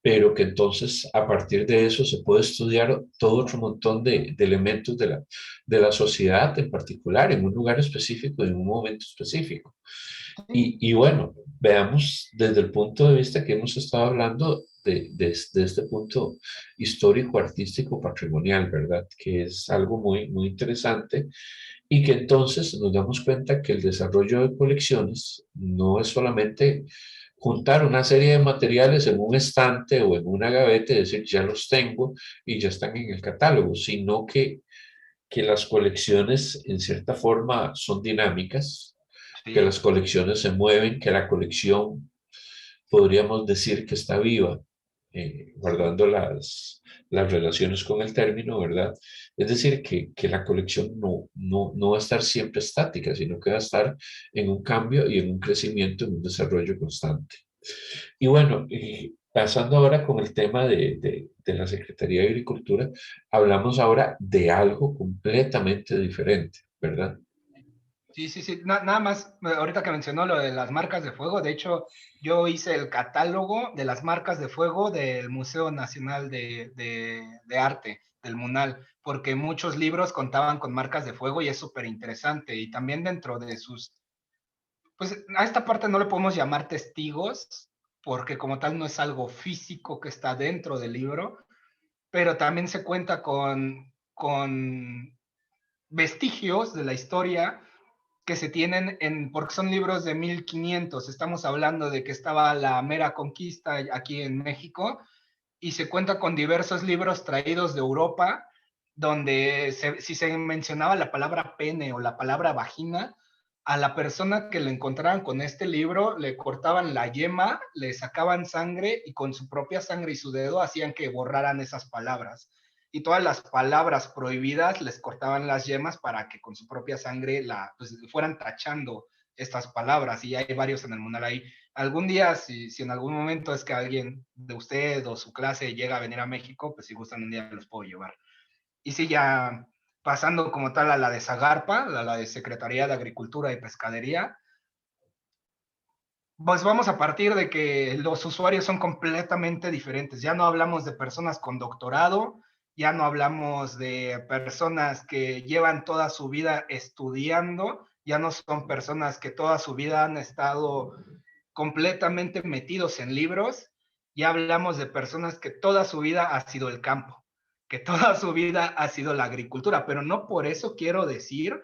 pero que entonces a partir de eso se puede estudiar todo otro montón de elementos de la sociedad en particular, en un lugar específico, en un momento específico. Y bueno, veamos desde el punto de vista que hemos estado hablando de este punto histórico, artístico, patrimonial, ¿verdad? Que es algo muy, muy interesante y que entonces nos damos cuenta que el desarrollo de colecciones no es solamente juntar una serie de materiales en un estante o en una gaveta y decir, ya los tengo y ya están en el catálogo, sino que las colecciones en cierta forma son dinámicas, que Sí, las colecciones se mueven, que la colección podríamos decir que está viva, guardando las relaciones con el término, ¿verdad? Es decir, que la colección no va a estar siempre estática, sino que va a estar en un cambio y en un crecimiento, en un desarrollo constante. Y bueno, pasando ahora con el tema de la Secretaría de Agricultura, hablamos ahora de algo completamente diferente, ¿verdad? sí, sí, sí. Nada más, ahorita que mencionó lo de las marcas de fuego, de hecho, yo hice el catálogo de las marcas de fuego del Museo Nacional de Arte, del MUNAL, porque muchos libros contaban con marcas de fuego y es súper interesante. Y también dentro de sus, pues a esta parte no le podemos llamar testigos, porque como tal no es algo físico que está dentro del libro, pero también se cuenta con vestigios de la historia que se tienen porque son libros de 1500. Estamos hablando de que estaba la mera conquista aquí en México y se cuenta con diversos libros traídos de Europa, donde si se mencionaba la palabra pene o la palabra vagina, a la persona que le encontraran con este libro le cortaban la yema, le sacaban sangre y con su propia sangre y su dedo hacían que borraran esas palabras. Y todas las palabras prohibidas les cortaban las yemas para que con su propia sangre pues, fueran tachando estas palabras. Y hay varios en el mundo ahí. Algún día, si en algún momento es que alguien de usted o su clase llega a venir a México, pues si gustan un día los puedo llevar. Y sí, ya pasando como tal a la de Zagarpa, a la de Secretaría de Agricultura y Pescadería, pues vamos a partir de que los usuarios son completamente diferentes. Ya no hablamos de personas con doctorado, ya no hablamos de personas que llevan toda su vida estudiando, ya no son personas que toda su vida han estado completamente metidos en libros, ya hablamos de personas que toda su vida ha sido el campo, que toda su vida ha sido la agricultura, pero no por eso quiero decir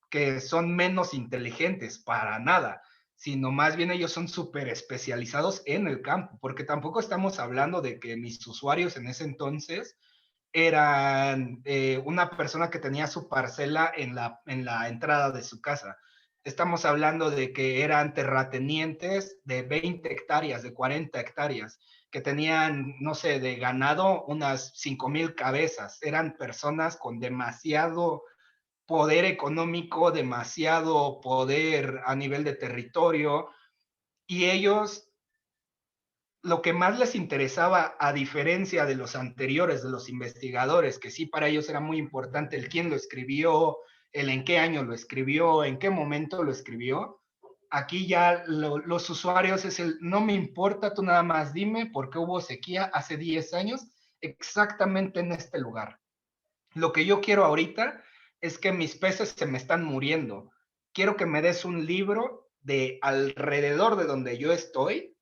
que son menos inteligentes, para nada, sino más bien ellos son súper especializados en el campo, porque tampoco estamos hablando de que mis usuarios en ese entonces eran una persona que tenía su parcela en la entrada de su casa. Estamos hablando de que eran terratenientes de 20 hectáreas, de 40 hectáreas, que tenían, no sé, de ganado unas 5,000 cabezas. Eran personas con demasiado poder económico, demasiado poder a nivel de territorio, y ellos lo que más les interesaba, a diferencia de los anteriores, de los investigadores, que sí para ellos era muy importante el quién lo escribió, el en qué año lo escribió, en qué momento lo escribió, aquí ya los usuarios es el, no me importa, tú nada más dime por qué hubo sequía hace 10 años exactamente en este lugar. Lo que yo quiero ahorita es que mis peces se me están muriendo. Quiero que me des un libro de alrededor de donde yo estoy,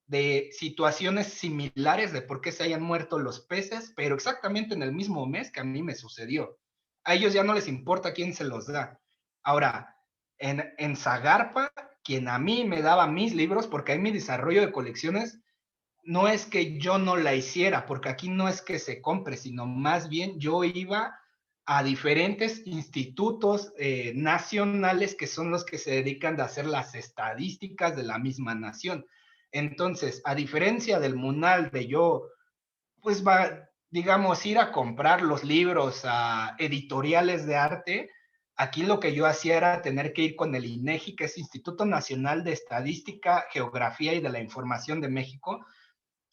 de situaciones similares de por qué se hayan muerto los peces, pero exactamente en el mismo mes que a mí me sucedió. A ellos ya no les importa quién se los da. Ahora, en Zagarpa, quien a mí me daba mis libros, porque hay mi desarrollo de colecciones, no es que yo no la hiciera, porque aquí no es que se compre, sino más bien yo iba a diferentes institutos nacionales que son los que se dedican a hacer las estadísticas de la misma nación. Entonces, a diferencia del MUNAL de yo, pues va, digamos, ir a comprar los libros a editoriales de arte, aquí lo que yo hacía era tener que ir con el INEGI, que es Instituto Nacional de Estadística, Geografía y de la Información de México.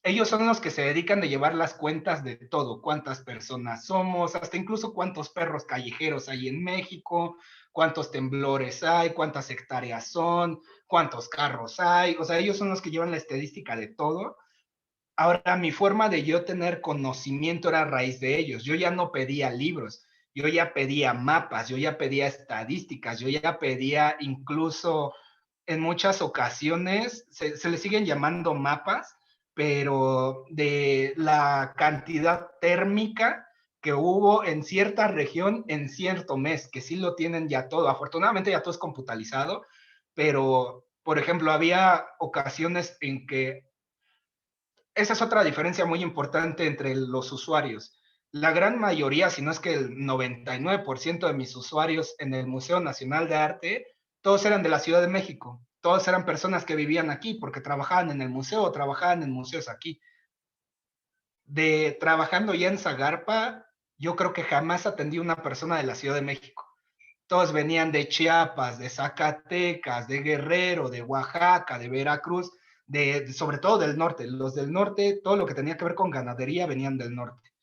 Ellos son los que se dedican a llevar las cuentas de todo, cuántas personas somos, hasta incluso cuántos perros callejeros hay en México, cuántos temblores hay, cuántas hectáreas son, cuántos carros hay, o sea, ellos son los que llevan la estadística de todo. Ahora, mi forma de yo tener conocimiento era a raíz de ellos. Yo ya no pedía libros, yo ya pedía mapas, yo ya pedía estadísticas, yo ya pedía incluso en muchas ocasiones, se le siguen llamando mapas, pero de la cantidad térmica que hubo en cierta región en cierto mes, que sí lo tienen ya todo. Afortunadamente ya todo es computarizado, pero, por ejemplo, había ocasiones en que esa es otra diferencia muy importante entre los usuarios. La gran mayoría, si no es que el 99% de mis usuarios en el Museo Nacional de Arte, todos eran de la Ciudad de México. Todos eran personas que vivían aquí porque trabajaban en el museo o trabajaban en museos aquí. De trabajando ya en Zagarpa, yo creo que jamás atendí una persona de la Ciudad de México. Todos venían de Chiapas, de Zacatecas, de Guerrero, de Oaxaca, de Veracruz, sobre todo del norte. Los del norte, todo lo que tenía que ver con ganadería venían del norte,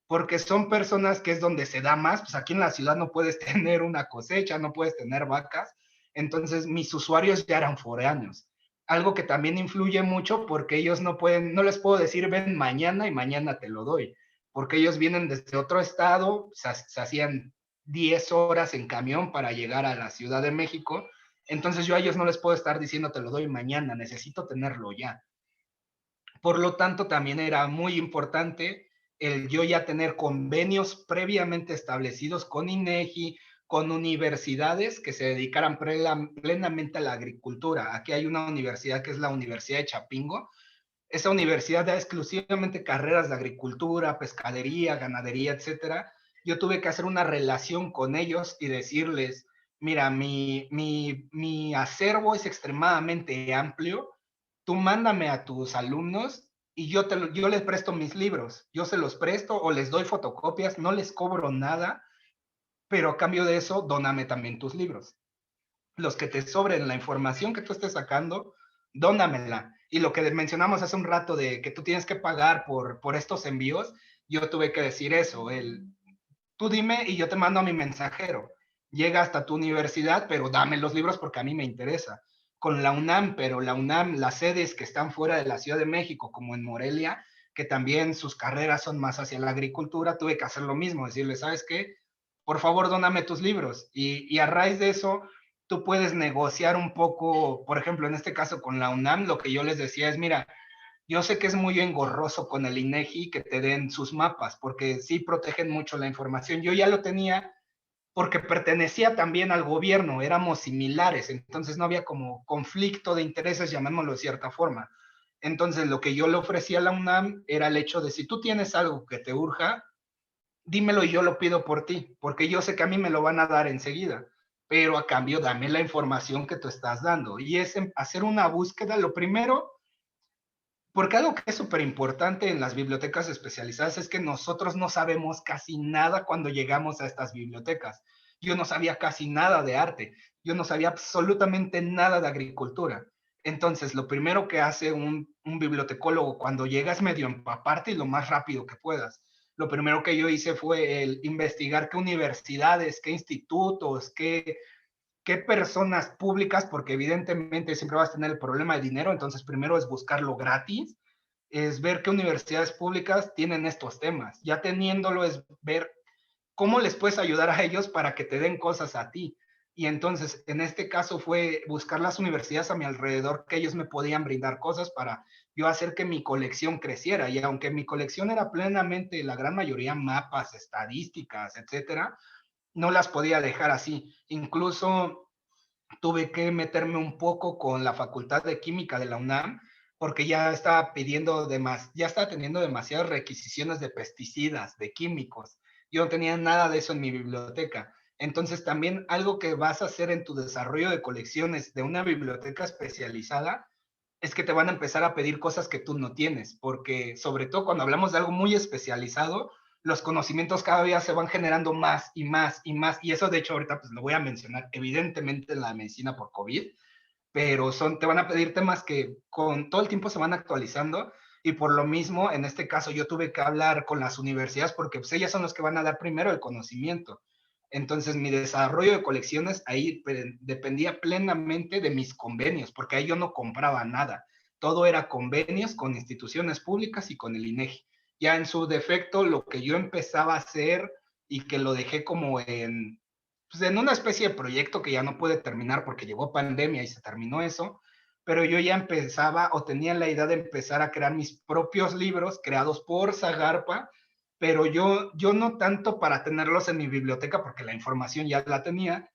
porque son personas que es donde se da más. Pues aquí en la ciudad no puedes tener una cosecha, no puedes tener vacas, entonces mis usuarios ya eran foráneos. Algo que también influye mucho porque ellos no pueden, no les puedo decir ven mañana y mañana te lo doy, porque ellos vienen desde otro estado, se hacían 10 horas en camión para llegar a la Ciudad de México, entonces yo a ellos no les puedo estar diciendo te lo doy mañana, necesito tenerlo ya. Por lo tanto, también era muy importante el yo ya tener convenios previamente establecidos con INEGI, con universidades que se dedicaran plenamente a la agricultura. Aquí hay una universidad que es la Universidad de Chapingo. Esa universidad da exclusivamente carreras de agricultura, pescadería, ganadería, etcétera. Yo tuve que hacer una relación con ellos y decirles, mira, mi acervo es extremadamente amplio, tú mándame a tus alumnos y yo les presto mis libros, yo se los presto o les doy fotocopias, no les cobro nada, pero a cambio de eso, dóname también tus libros. Los que te sobren, la información que tú estés sacando, dónamela. Y lo que mencionamos hace un rato de que tú tienes que pagar por estos envíos, yo tuve que decir eso, tú dime y yo te mando a mi mensajero. Llega hasta tu universidad, pero dame los libros porque a mí me interesa. Con la UNAM, pero la UNAM, las sedes que están fuera de la Ciudad de México, como en Morelia, que también sus carreras son más hacia la agricultura, tuve que hacer lo mismo, decirle, ¿sabes qué? Por favor, dóname tus libros. Y a raíz de eso, tú puedes negociar un poco, por ejemplo, en este caso con la UNAM, lo que yo les decía es, mira, yo sé que es muy engorroso con el INEGI que te den sus mapas, porque sí protegen mucho la información. Yo ya lo tenía porque pertenecía también al gobierno, éramos similares, entonces no había como conflicto de intereses, llamémoslo de cierta forma. Entonces lo que yo le ofrecía a la UNAM era el hecho de si tú tienes algo que te urja, dímelo y yo lo pido por ti, porque yo sé que a mí me lo van a dar enseguida, pero a cambio dame la información que tú estás dando. Y es hacer una búsqueda, lo primero, porque algo que es súper importante en las bibliotecas especializadas es que nosotros no sabemos casi nada cuando llegamos a estas bibliotecas. Yo no sabía casi nada de arte, yo no sabía absolutamente nada de agricultura. Entonces, lo primero que hace un bibliotecólogo cuando llega es medio empaparte y lo más rápido que puedas. Lo primero que yo hice fue el investigar qué universidades, qué institutos, qué personas públicas, porque evidentemente siempre vas a tener el problema de dinero, entonces primero es buscarlo gratis, es ver qué universidades públicas tienen estos temas. Ya teniéndolo es ver cómo les puedes ayudar a ellos para que te den cosas a ti. Y entonces, en este caso fue buscar las universidades a mi alrededor que ellos me podían brindar cosas para yo hacer que mi colección creciera. Y aunque mi colección era plenamente, la gran mayoría, mapas, estadísticas, etcétera, no las podía dejar así. Incluso tuve que meterme un poco con la Facultad de Química de la UNAM porque ya estaba ya estaba teniendo demasiadas requisiciones de pesticidas, de químicos. Yo no tenía nada de eso en mi biblioteca. Entonces también algo que vas a hacer en tu desarrollo de colecciones de una biblioteca especializada es que te van a empezar a pedir cosas que tú no tienes, porque sobre todo cuando hablamos de algo muy especializado, los conocimientos cada día se van generando más y más y más, y eso de hecho ahorita pues lo voy a mencionar evidentemente en la medicina por COVID, pero te van a pedir temas que con todo el tiempo se van actualizando, y por lo mismo, en este caso yo tuve que hablar con las universidades porque pues, ellas son los que van a dar primero el conocimiento. Entonces mi desarrollo de colecciones ahí dependía plenamente de mis convenios, porque ahí yo no compraba nada. Todo era convenios con instituciones públicas y con el INEGI. Ya en su defecto, lo que yo empezaba a hacer y que lo dejé como pues en una especie de proyecto que ya no pude terminar porque llegó pandemia y se terminó eso, pero yo ya empezaba o tenía la idea de empezar a crear mis propios libros creados por Zagarpa, pero yo no tanto para tenerlos en mi biblioteca porque la información ya la tenía,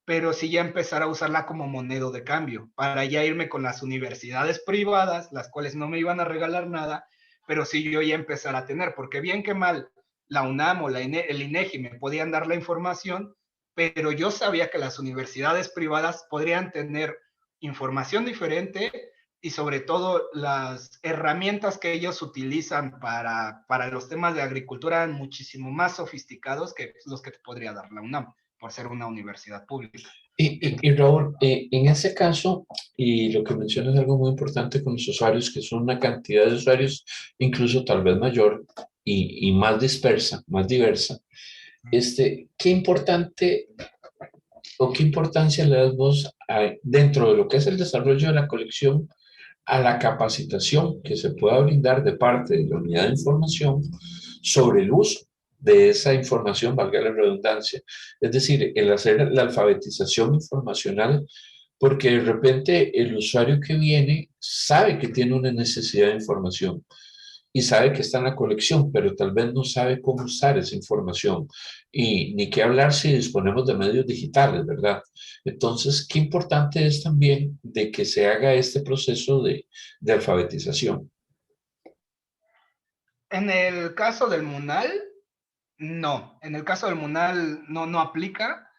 pero sí ya empezar a usarla como moneda de cambio, para ya irme con las universidades privadas, las cuales no me iban a regalar nada, pero sí yo ya empezar a tener, porque bien que mal, la UNAM o el INEGI me podían dar la información, pero yo sabía que las universidades privadas podrían tener información diferente y sobre todo las herramientas que ellos utilizan para los temas de agricultura eran muchísimo más sofisticados que los que te podría dar la UNAM, por ser una universidad pública. Y Raúl, en ese caso, y lo que mencionas es algo muy importante con los usuarios, que son una cantidad de usuarios incluso tal vez mayor y más dispersa, más diversa. ¿Qué importante o qué importancia le das vos dentro de lo que es el desarrollo de la colección a la capacitación que se pueda brindar de parte de la unidad de información sobre el uso de esa información, valga la redundancia? Es decir, el hacer la alfabetización informacional, porque de repente el usuario que viene sabe que tiene una necesidad de información y sabe que está en la colección, pero tal vez no sabe cómo usar esa información. Y ni qué hablar si disponemos de medios digitales, ¿verdad? Entonces, qué importante es también de que se haga este proceso de alfabetización. En el caso del MUNAL, no. En el caso del MUNAL no aplica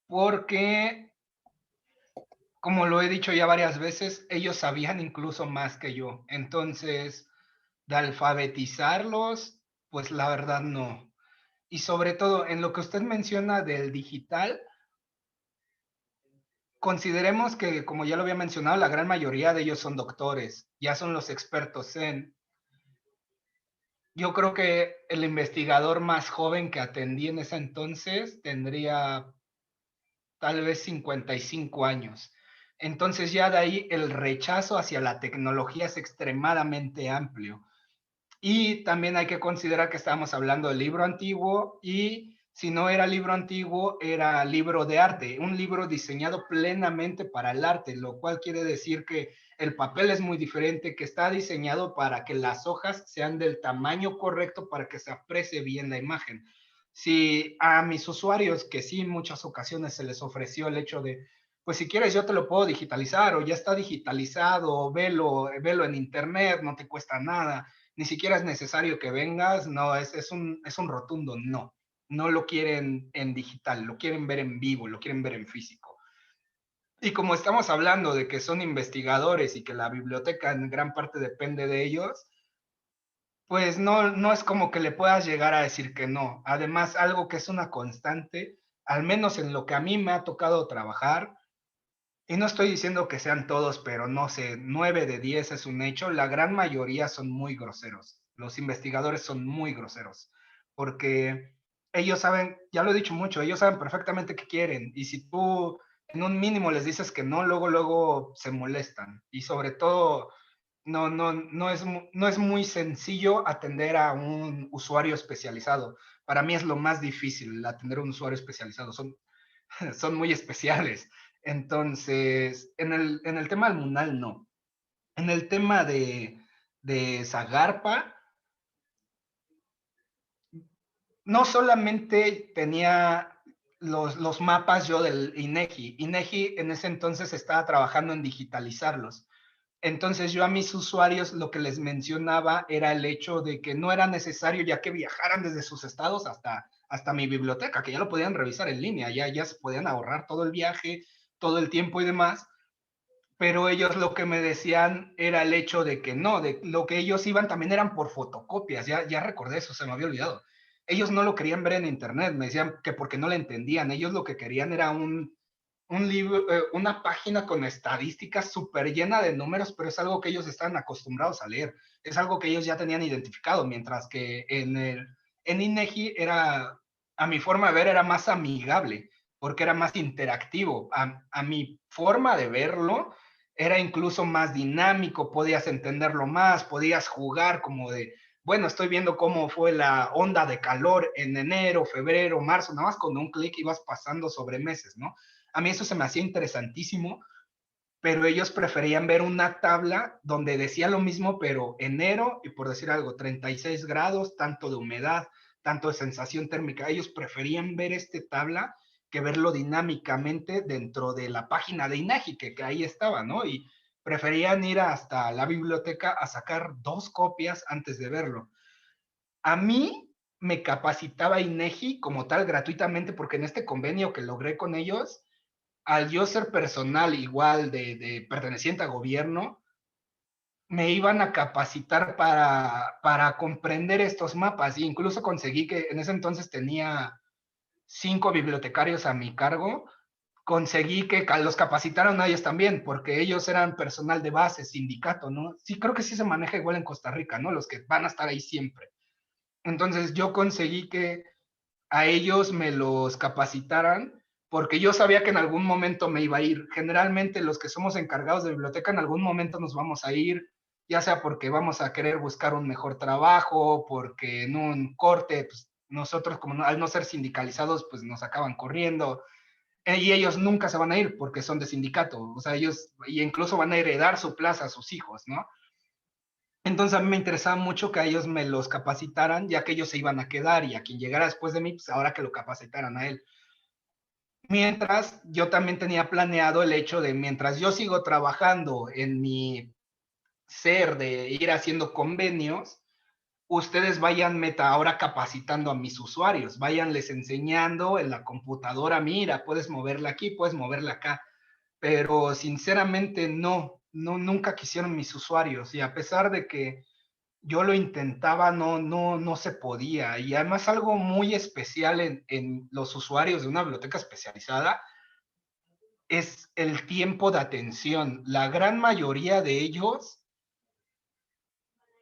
porque, como lo he dicho ya varias veces, ellos sabían incluso más que yo. Entonces, de alfabetizarlos, pues la verdad no. Y sobre todo, en lo que usted menciona del digital, consideremos que, como ya lo había mencionado, la gran mayoría de ellos son doctores, ya son los expertos en. Yo creo que el investigador más joven que atendí en ese entonces tendría tal vez 55 años. Entonces ya de ahí el rechazo hacia la tecnología es extremadamente amplio. Y también hay que considerar que estábamos hablando del libro antiguo y si no era libro antiguo, era libro de arte, un libro diseñado plenamente para el arte, lo cual quiere decir que el papel es muy diferente, que está diseñado para que las hojas sean del tamaño correcto para que se aprecie bien la imagen. Si a mis usuarios, que sí en muchas ocasiones se les ofreció el hecho de, pues si quieres yo te lo puedo digitalizar o ya está digitalizado, o velo en internet, no te cuesta nada, ni siquiera es necesario que vengas, no, es un rotundo no. No lo quieren en digital, lo quieren ver en vivo, lo quieren ver en físico. Y como estamos hablando de que son investigadores y que la biblioteca en gran parte depende de ellos, pues no es como que le puedas llegar a decir que no. Además, algo que es una constante, al menos en lo que a mí me ha tocado trabajar, y no estoy diciendo que sean todos, pero no sé, 9 de 10 es un hecho, la gran mayoría son muy groseros. Los investigadores son muy groseros, porque ellos saben, ya lo he dicho mucho, ellos saben perfectamente qué quieren, y si tú en un mínimo les dices que no, luego se molestan, y sobre todo no es muy sencillo atender a un usuario especializado. Para mí es lo más difícil, atender a un usuario especializado. Son muy especiales. Entonces, en el tema del Munal, no. En el tema de Zagarpa, no solamente tenía los mapas yo del INEGI. INEGI en ese entonces estaba trabajando en digitalizarlos. Entonces yo a mis usuarios lo que les mencionaba era el hecho de que no era necesario ya que viajaran desde sus estados hasta mi biblioteca, que ya lo podían revisar en línea, ya se podían ahorrar todo el viaje, todo el tiempo y demás, pero ellos lo que me decían era el hecho de que no, de lo que ellos iban también eran por fotocopias, ya recordé eso, se me había olvidado. Ellos no lo querían ver en internet, me decían que porque no lo entendían, ellos lo que querían era un libro, una página con estadísticas súper llena de números, pero es algo que ellos están acostumbrados a leer, es algo que ellos ya tenían identificado, mientras que en INEGI era, a mi forma de ver, era más amigable, porque era más interactivo. A mi forma de verlo, era incluso más dinámico, podías entenderlo más, podías jugar como de, bueno, estoy viendo cómo fue la onda de calor en enero, febrero, marzo, nada más con un clic ibas pasando sobre meses, ¿no? A mí eso se me hacía interesantísimo, pero ellos preferían ver una tabla donde decía lo mismo, pero enero, y por decir algo, 36 grados, tanto de humedad, tanto de sensación térmica. Ellos preferían ver esta tabla que verlo dinámicamente dentro de la página de INEGI, que ahí estaba, ¿no? Y preferían ir hasta la biblioteca a sacar 2 copias antes de verlo. A mí me capacitaba INEGI como tal gratuitamente porque en este convenio que logré con ellos, al yo ser personal igual de perteneciente a gobierno, me iban a capacitar para comprender estos mapas. E incluso conseguí que en ese entonces tenía 5 bibliotecarios a mi cargo, conseguí que los capacitaran a ellos también, porque ellos eran personal de base, sindicato, ¿no? Sí, creo que sí se maneja igual en Costa Rica, ¿no? Los que van a estar ahí siempre. Entonces yo conseguí que a ellos me los capacitaran porque yo sabía que en algún momento me iba a ir. Generalmente los que somos encargados de biblioteca en algún momento nos vamos a ir, ya sea porque vamos a querer buscar un mejor trabajo, porque en un corte, pues nosotros como no, al no ser sindicalizados, pues nos acaban corriendo. Y ellos nunca se van a ir porque son de sindicato, o sea, ellos y incluso van a heredar su plaza a sus hijos, ¿no? Entonces a mí me interesaba mucho que a ellos me los capacitaran, ya que ellos se iban a quedar y a quien llegara después de mí, pues ahora que lo capacitaran a él. Mientras yo también tenía planeado el hecho de mientras yo sigo trabajando en mi ser de ir haciendo convenios, ustedes vayan meta ahora capacitando a mis usuarios, vayanles enseñando en la computadora, mira, puedes moverla aquí, puedes moverla acá, pero sinceramente nunca quisieron mis usuarios y a pesar de que yo lo intentaba, no se podía. Y además algo muy especial en los usuarios de una biblioteca especializada es el tiempo de atención. La gran mayoría de ellos,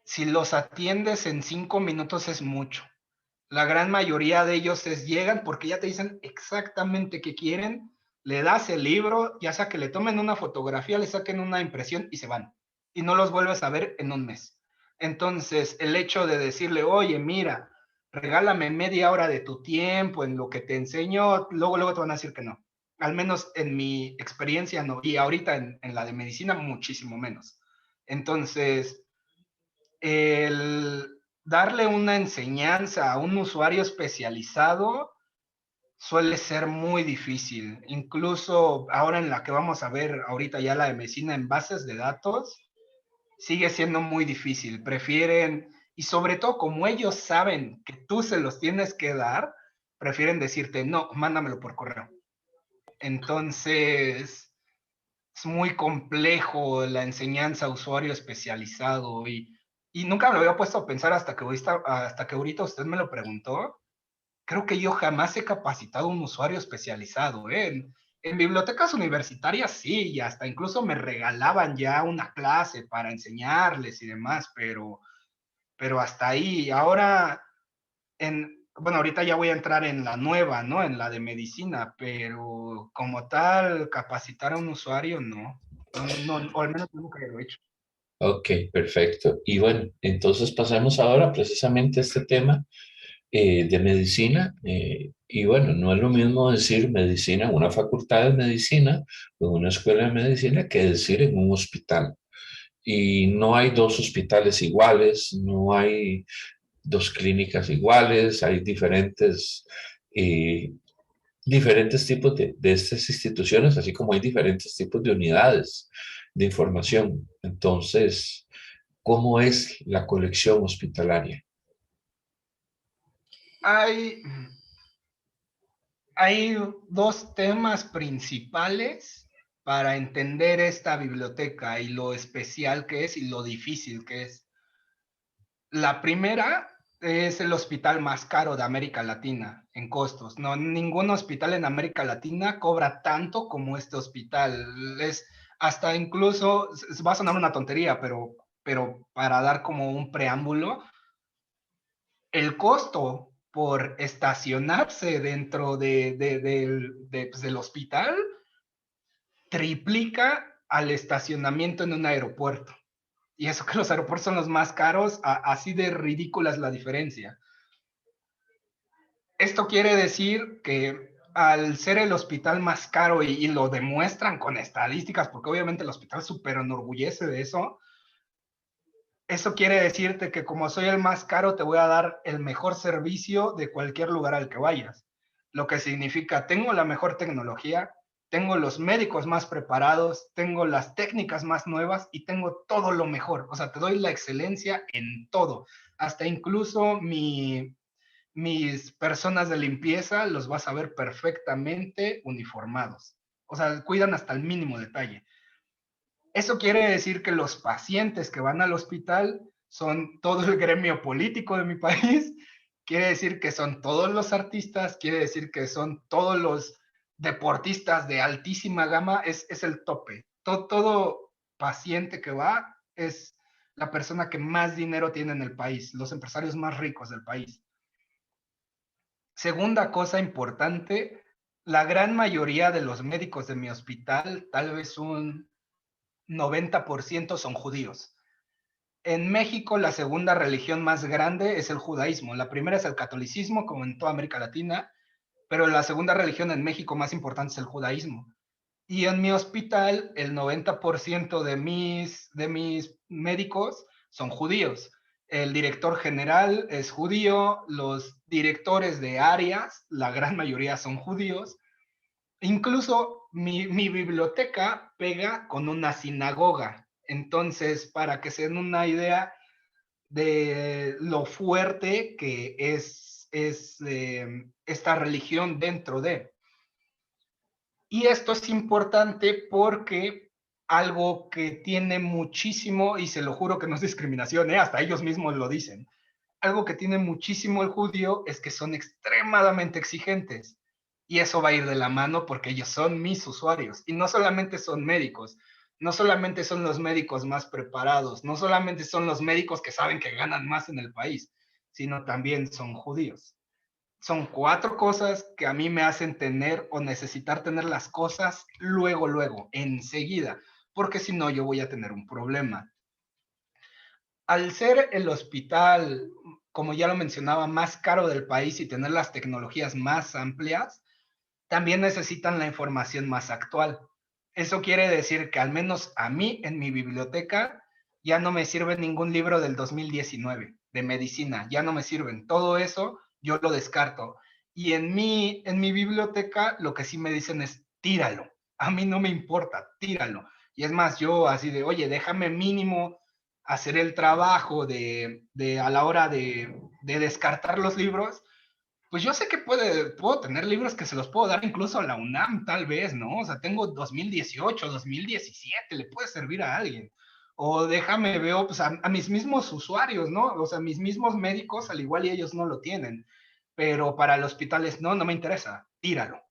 si los atiendes en 5 minutos es mucho. La gran mayoría de ellos llegan porque ya te dicen exactamente qué quieren, le das el libro, ya sea que le tomen una fotografía, le saquen una impresión y se van. Y no los vuelves a ver en un mes. Entonces, el hecho de decirle, oye, mira, regálame media hora de tu tiempo en lo que te enseño, luego te van a decir que no. Al menos en mi experiencia no. Y ahorita en la de medicina, muchísimo menos. Entonces, el darle una enseñanza a un usuario especializado suele ser muy difícil. Incluso ahora en la que vamos a ver ahorita ya la de medicina en bases de datos, sigue siendo muy difícil. Prefieren, y sobre todo como ellos saben que tú se los tienes que dar, prefieren decirte, no, mándamelo por correo. Entonces, es muy complejo la enseñanza a usuario especializado y nunca me lo había puesto a pensar hasta que ahorita usted me lo preguntó. Creo que yo jamás he capacitado a un usuario especializado, ¿eh? En bibliotecas universitarias sí, y hasta incluso me regalaban ya una clase para enseñarles y demás, pero hasta ahí. Ahora, bueno, ahorita ya voy a entrar en la nueva, ¿no? En la de medicina, pero como tal, capacitar a un usuario, no. No, no, no, o al menos nunca lo he hecho. Ok, perfecto. Y bueno, entonces pasemos ahora precisamente a este tema de medicina. Y bueno, no es lo mismo decir medicina en una facultad de medicina o en una escuela de medicina que decir en un hospital. Y no hay dos hospitales iguales, no hay dos clínicas iguales, hay eh, diferentes tipos de estas instituciones, así como hay diferentes tipos de unidades de información. Entonces, ¿cómo es la colección hospitalaria? Hay, hay dos temas principales para entender esta biblioteca y lo especial que es y lo difícil que es. La primera es el hospital más caro de América Latina en costos. No, ningún hospital en América Latina cobra tanto como este hospital. Es hasta incluso, va a sonar una tontería, pero para dar como un preámbulo, el costo por estacionarse dentro pues, del hospital triplica al estacionamiento en un aeropuerto. Y eso que los aeropuertos son los más caros, así de ridícula es la diferencia. Esto quiere decir que al ser el hospital más caro y lo demuestran con estadísticas, porque obviamente el hospital súper enorgullece de eso quiere decirte que como soy el más caro, te voy a dar el mejor servicio de cualquier lugar al que vayas. Lo que significa, tengo la mejor tecnología, tengo los médicos más preparados, tengo las técnicas más nuevas y tengo todo lo mejor. O sea, te doy la excelencia en todo. Hasta incluso mis personas de limpieza los vas a ver perfectamente uniformados. O sea, cuidan hasta el mínimo detalle. Eso quiere decir que los pacientes que van al hospital son todo el gremio político de mi país, quiere decir que son todos los artistas, quiere decir que son todos los deportistas de altísima gama, es el tope. Todo paciente que va es la persona que más dinero tiene en el país, los empresarios más ricos del país. Segunda cosa importante, la gran mayoría de los médicos de mi hospital, tal vez un 90% son judíos. En México, la segunda religión más grande es el judaísmo. La primera es el catolicismo, como en toda América Latina, pero la segunda religión en México más importante es el judaísmo. Y en mi hospital, el 90% de mis médicos son judíos. El director general es judío, los directores de áreas, la gran mayoría son judíos. Incluso mi biblioteca pega con una sinagoga. Entonces, para que se den una idea de lo fuerte que es esta religión dentro de. Y esto es importante porque algo que tiene muchísimo, y se lo juro que no es discriminación, hasta ellos mismos lo dicen, algo que tiene muchísimo el judío es que son extremadamente exigentes. Y eso va a ir de la mano porque ellos son mis usuarios. Y no solamente son médicos, no solamente son los médicos más preparados, no solamente son los médicos que saben que ganan más en el país, sino también son judíos. Son cuatro cosas que a mí me hacen tener o necesitar tener las cosas luego, enseguida, porque si no yo voy a tener un problema. Al ser el hospital, como ya lo mencionaba, más caro del país y tener las tecnologías más amplias, también necesitan la información más actual. Eso quiere decir que al menos a mí en mi biblioteca ya no me sirve ningún libro del 2019 de medicina, ya no me sirven. Todo eso yo lo descarto. Y en mi biblioteca lo que sí me dicen es tíralo. A mí no me importa, tíralo. Y es más, yo así de, oye, déjame mínimo hacer el trabajo de a la hora de descartar los libros, pues yo sé que puedo tener libros que se los puedo dar incluso a la UNAM, tal vez, ¿no? O sea, tengo 2018, 2017, le puede servir a alguien. O déjame veo pues, a mis mismos usuarios, ¿no? O sea, mis mismos médicos, al igual y ellos no lo tienen. Pero para el hospital es, no me interesa, tíralo.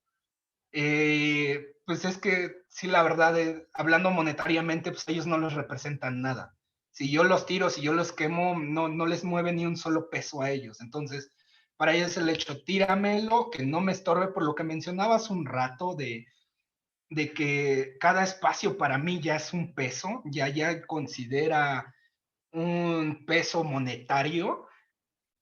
Pues es que sí, la verdad, hablando monetariamente, pues ellos no les representan nada. Si yo los tiro, si yo los quemo, no les mueve ni un solo peso a ellos. Entonces, para ellos el hecho, tíramelo, que no me estorbe, por lo que mencionabas un rato de que cada espacio para mí ya es un peso, ya considera un peso monetario.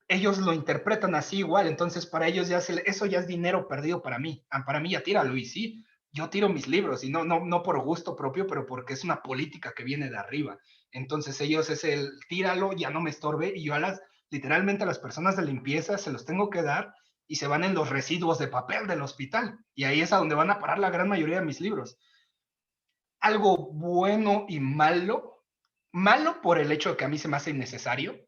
Ellos lo interpretan así igual, entonces para ellos eso ya es dinero perdido para mí. Para mí ya tíralo, y sí, yo tiro mis libros, y no por gusto propio, pero porque es una política que viene de arriba. Entonces ellos es el tíralo, ya no me estorbe, y yo literalmente a las personas de limpieza se los tengo que dar, y se van en los residuos de papel del hospital, y ahí es a donde van a parar la gran mayoría de mis libros. Algo bueno y malo por el hecho de que a mí se me hace innecesario,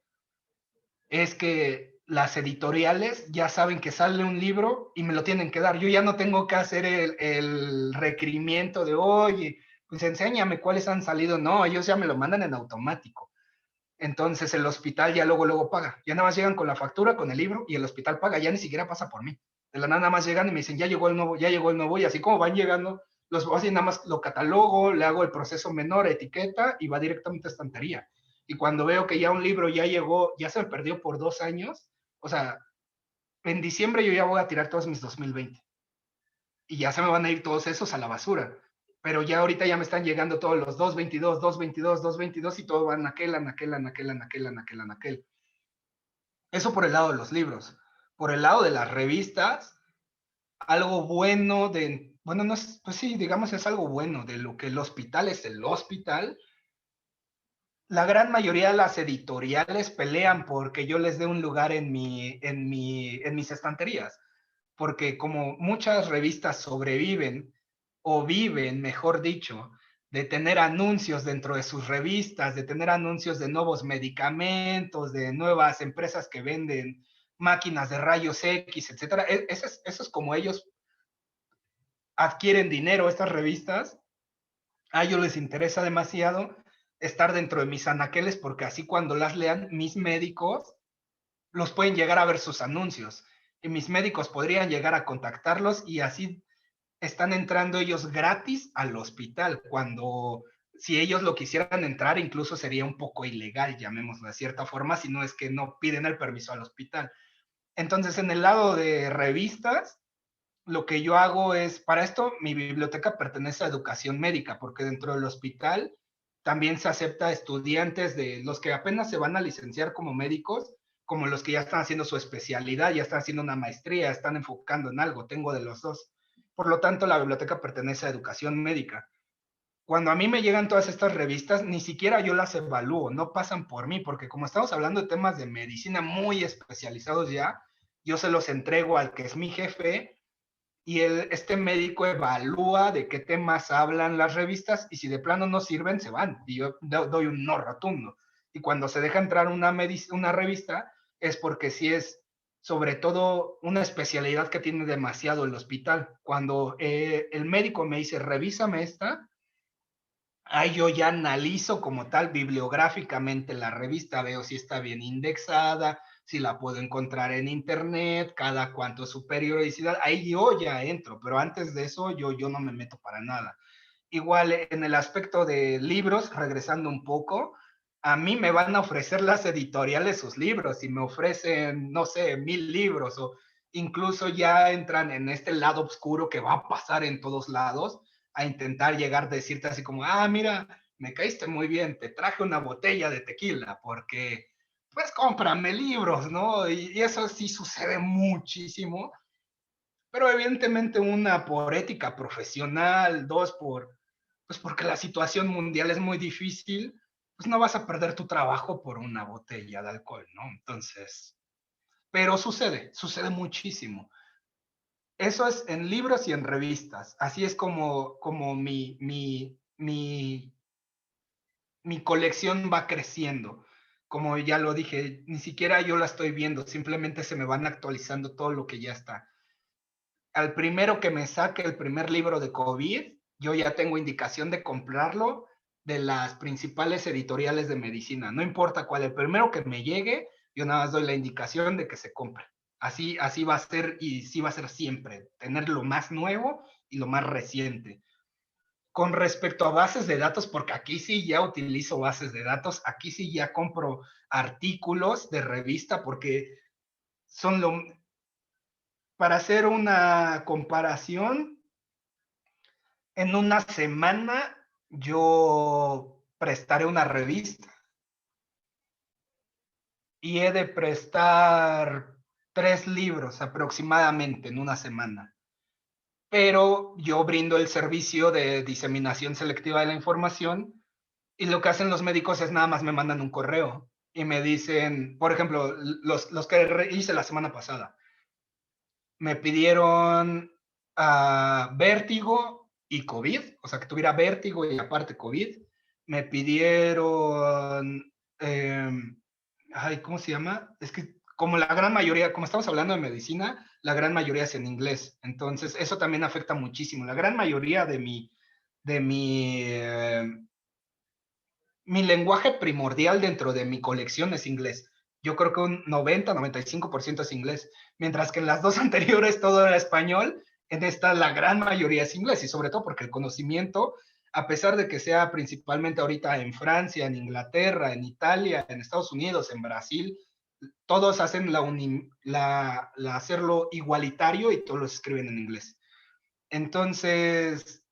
es que las editoriales ya saben que sale un libro y me lo tienen que dar. Yo ya no tengo que hacer el requerimiento de, oye, pues enséñame cuáles han salido. No, ellos ya me lo mandan en automático. Entonces el hospital ya luego paga. Ya nada más llegan con la factura, con el libro, y el hospital paga. Ya ni siquiera pasa por mí. De la nada más llegan y me dicen, ya llegó el nuevo. Y así como van llegando, así nada más lo catalogo, le hago el proceso menor, etiqueta, y va directamente a estantería. Y cuando veo que ya un libro ya llegó, ya se me perdió por 2 años, o sea, en diciembre yo ya voy a tirar todos mis 2020. Y ya se me van a ir todos esos a la basura. Pero ya ahorita ya me están llegando todos los 222, 222, 222, y todo van aquel, aquel, aquel, aquel, aquel, aquel. Eso por el lado de los libros. Por el lado de las revistas, algo bueno bueno, no es, pues sí, digamos es algo bueno de lo que el hospital es el hospital. La gran mayoría de las editoriales pelean porque yo les dé un lugar en mis estanterías, porque como muchas revistas sobreviven, o viven, mejor dicho, de tener anuncios dentro de sus revistas, de tener anuncios de nuevos medicamentos, de nuevas empresas que venden máquinas de rayos X, etcétera. Eso es como ellos adquieren dinero, estas revistas. A ellos les interesa demasiado estar dentro de mis anaqueles, porque así cuando las lean mis médicos, los pueden llegar a ver sus anuncios, y mis médicos podrían llegar a contactarlos, y así están entrando ellos gratis al hospital, cuando si ellos lo quisieran entrar, incluso sería un poco ilegal, llamémoslo de cierta forma, si no es que no piden el permiso al hospital. Entonces, en el lado de revistas, lo que yo hago es, para esto, mi biblioteca pertenece a educación médica, porque dentro del hospital también se acepta estudiantes de los que apenas se van a licenciar como médicos, como los que ya están haciendo su especialidad, ya están haciendo una maestría, están enfocando en algo. Tengo de los dos. Por lo tanto, la biblioteca pertenece a educación médica. Cuando a mí me llegan todas estas revistas, ni siquiera yo las evalúo, no pasan por mí, porque como estamos hablando de temas de medicina muy especializados ya, yo se los entrego al que es mi jefe, y este médico evalúa de qué temas hablan las revistas, y si de plano no sirven, se van, y yo doy un no rotundo. Y cuando se deja entrar una revista, es porque sí es sobre todo una especialidad que tiene demasiado el hospital. Cuando el médico me dice, revísame esta, ahí yo ya analizo como tal bibliográficamente la revista, veo si está bien indexada, si la puedo encontrar en internet, cada cuánto es su periodicidad, ahí yo ya entro, pero antes de eso yo no me meto para nada. Igual en el aspecto de libros, regresando un poco, a mí me van a ofrecer las editoriales sus libros, y me ofrecen, no sé, 1000 libros, o incluso ya entran en este lado oscuro que va a pasar en todos lados, a intentar llegar a decirte así como, mira, me caíste muy bien, te traje una botella de tequila, porque pues cómprame libros, ¿no? Y eso sí sucede muchísimo, pero evidentemente una por ética profesional, dos pues porque la situación mundial es muy difícil, pues no vas a perder tu trabajo por una botella de alcohol, ¿no? Entonces, pero sucede muchísimo. Eso es en libros y en revistas. Así es como mi colección va creciendo. Como ya lo dije, ni siquiera yo la estoy viendo, simplemente se me van actualizando todo lo que ya está. Al primero que me saque el primer libro de COVID, yo ya tengo indicación de comprarlo de las principales editoriales de medicina. No importa cuál, el primero que me llegue, yo nada más doy la indicación de que se compre. Así va a ser, y sí va a ser siempre, tener lo más nuevo y lo más reciente. Con respecto a bases de datos, porque aquí sí ya utilizo bases de datos, aquí sí ya compro artículos de revista, porque son lo... Para hacer una comparación, en una semana yo prestaré una revista y he de prestar 3 libros aproximadamente en una semana. Pero yo brindo el servicio de diseminación selectiva de la información y lo que hacen los médicos es nada más me mandan un correo y me dicen, por ejemplo, los que hice la semana pasada, me pidieron vértigo y COVID, o sea, que tuviera vértigo y aparte COVID. Me pidieron, ay, ¿cómo se llama? Es que como la gran mayoría, como estamos hablando de medicina, la gran mayoría es en inglés. Entonces, eso también afecta muchísimo. La gran mayoría de mi lenguaje primordial dentro de mi colección es inglés. Yo creo que un 90-95% es inglés, mientras que en las dos anteriores todo era español, en esta la gran mayoría es inglés, y sobre todo porque el conocimiento, a pesar de que sea principalmente ahorita en Francia, en Inglaterra, en Italia, en Estados Unidos, en Brasil, todos hacen hacerlo igualitario y todos lo escriben en inglés. Entonces,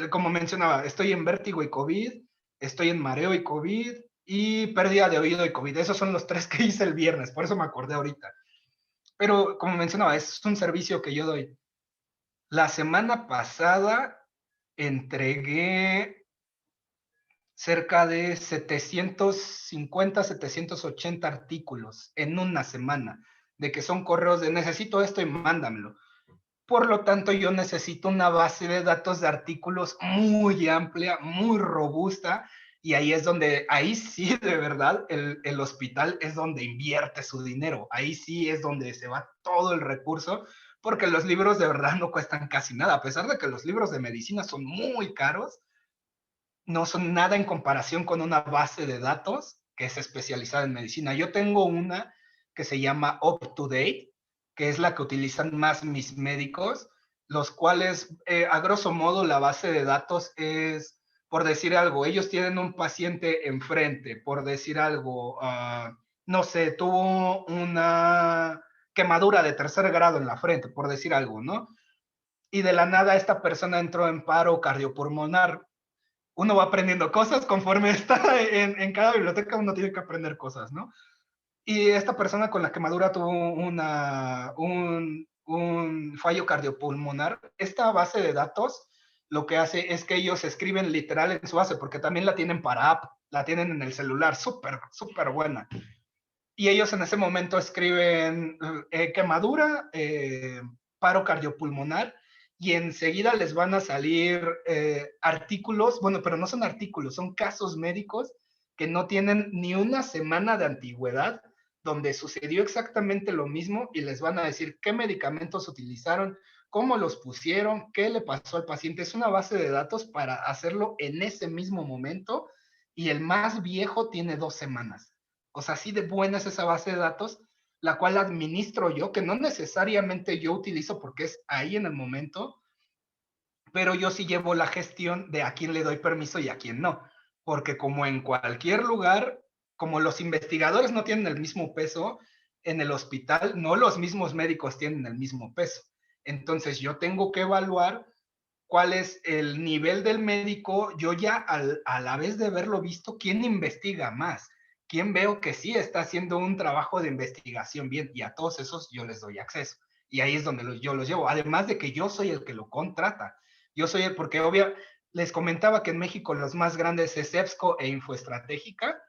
como mencionaba, estoy en vértigo y COVID, estoy en mareo y COVID y pérdida de oído y COVID. Esos son los 3 que hice el viernes, por eso me acordé ahorita. Pero como mencionaba, es un servicio que yo doy. La semana pasada entregué cerca de 750, 780 artículos en una semana, de que son correos de necesito esto y mándamelo. Por lo tanto, yo necesito una base de datos de artículos muy amplia, muy robusta, y ahí es donde, ahí sí, de verdad, el hospital es donde invierte su dinero. Ahí sí es donde se va todo el recurso, porque los libros de verdad no cuestan casi nada. A pesar de que los libros de medicina son muy caros, no son nada en comparación con una base de datos que es especializada en medicina. Yo tengo una que se llama UpToDate, que es la que utilizan más mis médicos, los cuales, a grosso modo, la base de datos es, por decir algo, ellos tienen un paciente enfrente, por decir algo, no sé, tuvo una quemadura de 3er grado en la frente, por decir algo, ¿no? Y de la nada esta persona entró en paro cardiopulmonar. Uno va aprendiendo cosas conforme está en cada biblioteca, uno tiene que aprender cosas, ¿no? Y esta persona con la quemadura tuvo un fallo cardiopulmonar. Esta base de datos lo que hace es que ellos escriben literal en su base, porque también la tienen para app, la tienen en el celular, súper, súper buena. Y ellos en ese momento escriben quemadura, paro cardiopulmonar, y enseguida les van a salir artículos, bueno, pero no son artículos, son casos médicos que no tienen ni una semana de antigüedad, donde sucedió exactamente lo mismo y les van a decir qué medicamentos utilizaron, cómo los pusieron, qué le pasó al paciente. Es una base de datos para hacerlo en ese mismo momento, y el más viejo tiene 2 semanas. O sea, así de buena es esa base de datos, la cual administro yo, que no necesariamente yo utilizo porque es ahí en el momento, pero yo sí llevo la gestión de a quién le doy permiso y a quién no. Porque como en cualquier lugar, como los investigadores no tienen el mismo peso, en el hospital no los mismos médicos tienen el mismo peso. Entonces yo tengo que evaluar cuál es el nivel del médico, yo ya a la vez de haberlo visto, quién investiga más, quién veo que sí está haciendo un trabajo de investigación bien, y a todos esos yo les doy acceso. Y ahí es donde yo los llevo, además de que yo soy el que lo contrata. Yo soy el, porque obvio, les comentaba que en México los más grandes es EBSCO e Infoestratégica.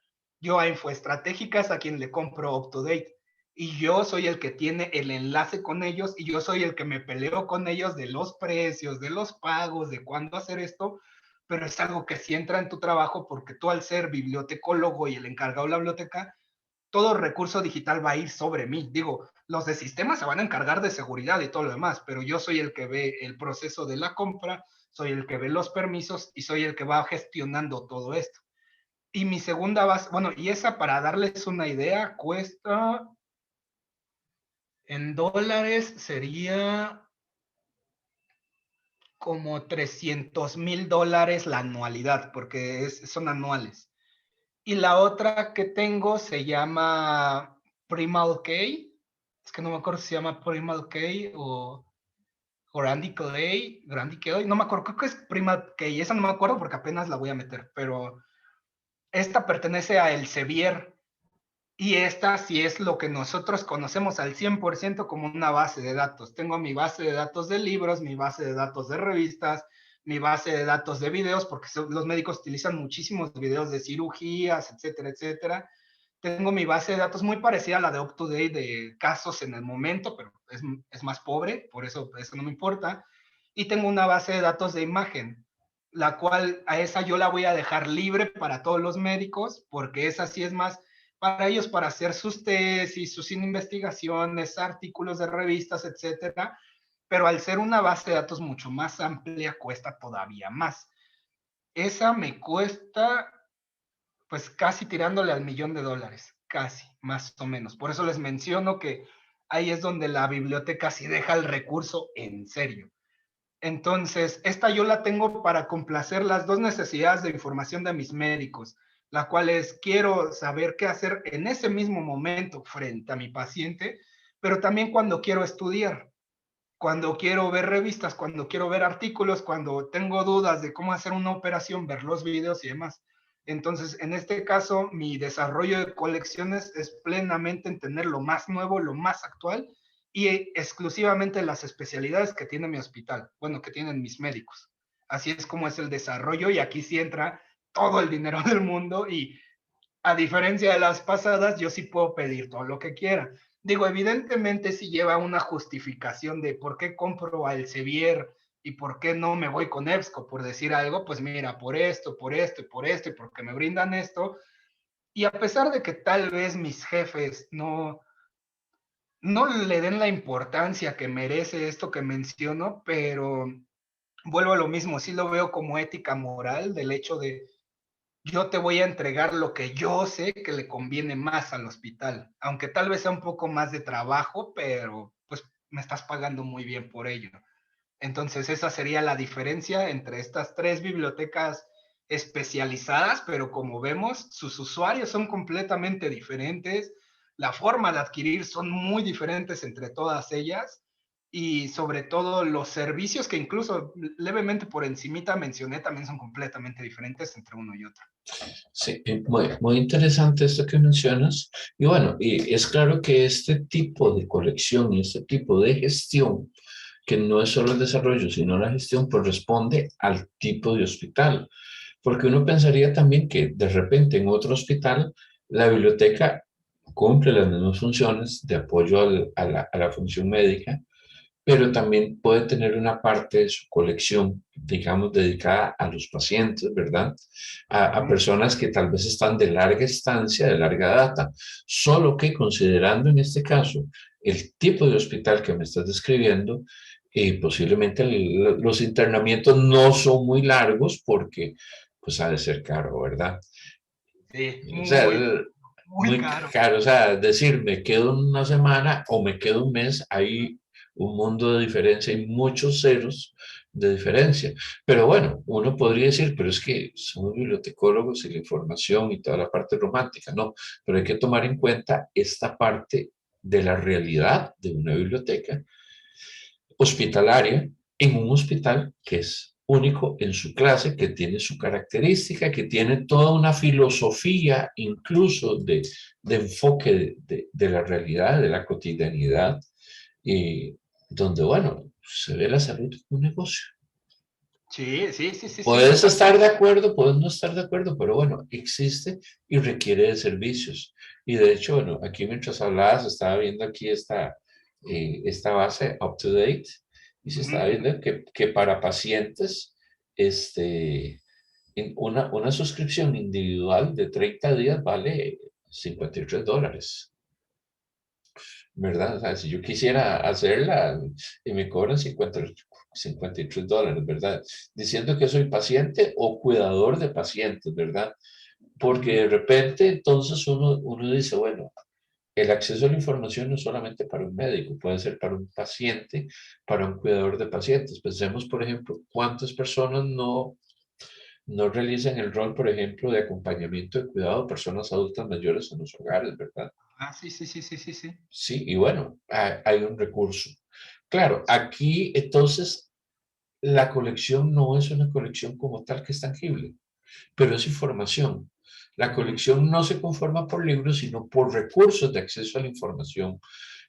Yo a Infoestratégica es a quien le compro UpToDate, y yo soy el que tiene el enlace con ellos, y yo soy el que me peleo con ellos de los precios, de los pagos, de cuándo hacer esto, pero es algo que sí entra en tu trabajo, porque tú, al ser bibliotecólogo y el encargado de la biblioteca, todo recurso digital va a ir sobre mí. Digo, los de sistemas se van a encargar de seguridad y todo lo demás, pero yo soy el que ve el proceso de la compra, soy el que ve los permisos y soy el que va gestionando todo esto. Y mi segunda base, bueno, y esa, para darles una idea, cuesta en dólares, sería como $300,000 la anualidad, porque son anuales. Y la otra que tengo se llama Primal K. Es que no me acuerdo si se llama Primal K o Randy Clay, no me acuerdo, creo que es Primal K. Esa no me acuerdo porque apenas la voy a meter, pero esta pertenece a Elsevier. Y esta sí es lo que nosotros conocemos al 100% como una base de datos. Tengo mi base de datos de libros, mi base de datos de revistas, mi base de datos de videos, porque los médicos utilizan muchísimos videos de cirugías, etcétera, etcétera. Tengo mi base de datos muy parecida a la de UpToDate de casos en el momento, pero es más pobre, por eso no me importa. Y tengo una base de datos de imagen, la cual a esa yo la voy a dejar libre para todos los médicos, porque esa sí es más para ellos, para hacer sus tesis, sus investigaciones, artículos de revistas, etcétera. Pero al ser una base de datos mucho más amplia, cuesta todavía más. Esa me cuesta, pues casi tirándole al $1,000,000, casi, más o menos. Por eso les menciono que ahí es donde la biblioteca sí deja el recurso en serio. Entonces, esta yo la tengo para complacer las dos necesidades de información de mis médicos, la cual es quiero saber qué hacer en ese mismo momento frente a mi paciente, pero también cuando quiero estudiar, cuando quiero ver revistas, cuando quiero ver artículos, cuando tengo dudas de cómo hacer una operación, ver los videos y demás. Entonces, en este caso, mi desarrollo de colecciones es plenamente en tener lo más nuevo, lo más actual y exclusivamente las especialidades que tiene mi hospital, bueno, que tienen mis médicos. Así es como es el desarrollo y aquí sí entra todo el dinero del mundo y a diferencia de las pasadas, yo sí puedo pedir todo lo que quiera. Digo, evidentemente si lleva una justificación de por qué compro a Elsevier y por qué no me voy con EBSCO, por decir algo, pues mira, por esto, por esto y por esto, y porque me brindan esto. Y a pesar de que tal vez mis jefes no le den la importancia que merece esto que menciono, pero vuelvo a lo mismo, sí lo veo como ética moral del hecho de yo te voy a entregar lo que yo sé que le conviene más al hospital, aunque tal vez sea un poco más de trabajo, pero pues me estás pagando muy bien por ello. Entonces esa sería la diferencia entre estas tres bibliotecas especializadas, pero como vemos, sus usuarios son completamente diferentes, la forma de adquirir son muy diferentes entre todas ellas y sobre todo los servicios que incluso levemente por encimita mencioné también son completamente diferentes entre uno y otro. Sí, muy, muy interesante esto que mencionas. Y bueno, y es claro que este tipo de colección y este tipo de gestión, que no es solo el desarrollo, sino la gestión, corresponde al tipo de hospital. Porque uno pensaría también que de repente en otro hospital la biblioteca cumple las mismas funciones de apoyo a la función médica, pero también puede tener una parte de su colección, digamos, dedicada a los pacientes, ¿verdad? A personas que tal vez están de larga estancia, de larga data, solo que considerando en este caso el tipo de hospital que me estás describiendo, posiblemente los internamientos no son muy largos porque pues ha de ser caro, ¿verdad? Sí, O sea, muy muy caro. caro, o sea, decir me quedo una semana o me quedo un mes, hay un mundo de diferencia, hay muchos ceros de diferencia. Pero bueno, uno podría decir, pero es que somos bibliotecólogos y la información y toda la parte romántica, no, pero hay que tomar en cuenta esta parte de la realidad de una biblioteca hospitalaria en un hospital que es único en su clase, que tiene su característica, que tiene toda una filosofía incluso de enfoque de la realidad, de la cotidianidad, y donde, bueno, se ve la salud como un negocio. Sí, sí, sí, sí, sí, Puedes estar totalmente. de acuerdo, puedes no estar de acuerdo, pero bueno, existe y requiere de servicios. Y de hecho, bueno, aquí mientras hablabas, estaba viendo aquí esta base up to date y se estaba Ujú. viendo que para pacientes, este, una suscripción individual de 30 días vale $53. ¿Verdad? O sea, si yo quisiera hacerla y me cobran $53, ¿verdad? Diciendo que soy paciente o cuidador de pacientes, ¿verdad? Porque Ujú. de repente entonces uno dice, bueno, el acceso a la información no es solamente para un médico, puede ser para un paciente, para un cuidador de pacientes. Pensemos, por ejemplo, cuántas personas no realizan el rol, por ejemplo, de acompañamiento de cuidado de personas adultas mayores en los hogares, ¿verdad? Ah, sí, sí, sí, sí, sí, sí. Sí, y bueno, hay un recurso. Claro, aquí entonces la colección no es una colección como tal que es tangible, pero es información. La Ujú, colección no se conforma por libros, sino por recursos de acceso a la información. ujú.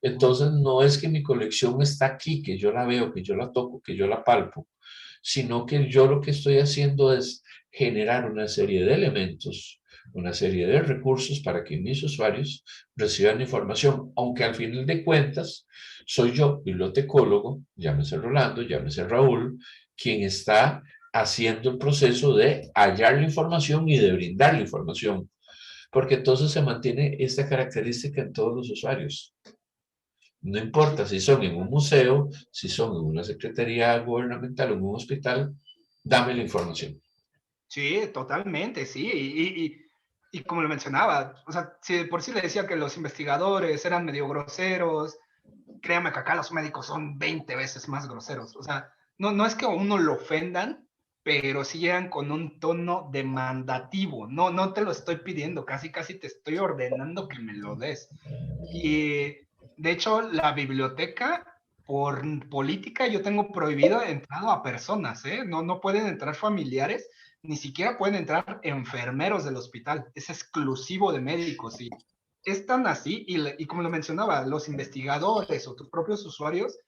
Entonces, no es que mi colección está aquí, que yo la veo, que yo la toco, que yo la palpo, sino que yo lo que estoy haciendo es generar una serie de elementos, una serie de recursos para que mis usuarios reciban información, aunque al final de cuentas soy yo, bibliotecólogo, llámese Rolando, llámese Raúl, quien está haciendo el proceso de hallar la información y de brindar la información, porque entonces se mantiene esta característica en todos los usuarios. No importa si son en un museo, si son en una secretaría gubernamental o en un hospital, dame la información. Sí, totalmente, sí. Y como lo mencionaba, o sea, si por sí le decía que los investigadores eran medio groseros, créame que acá los médicos son 20 veces más groseros. O sea, no es que a uno lo ofendan, pero sí llegan con un tono demandativo. No te lo estoy pidiendo, casi, casi te estoy ordenando que me lo des. Y de hecho, la biblioteca, por política, yo tengo prohibido entrada a personas, ¿eh? No pueden entrar familiares, ni siquiera pueden entrar enfermeros del hospital. Es exclusivo de médicos y es tan así, y como lo mencionaba, los investigadores o tus propios usuarios,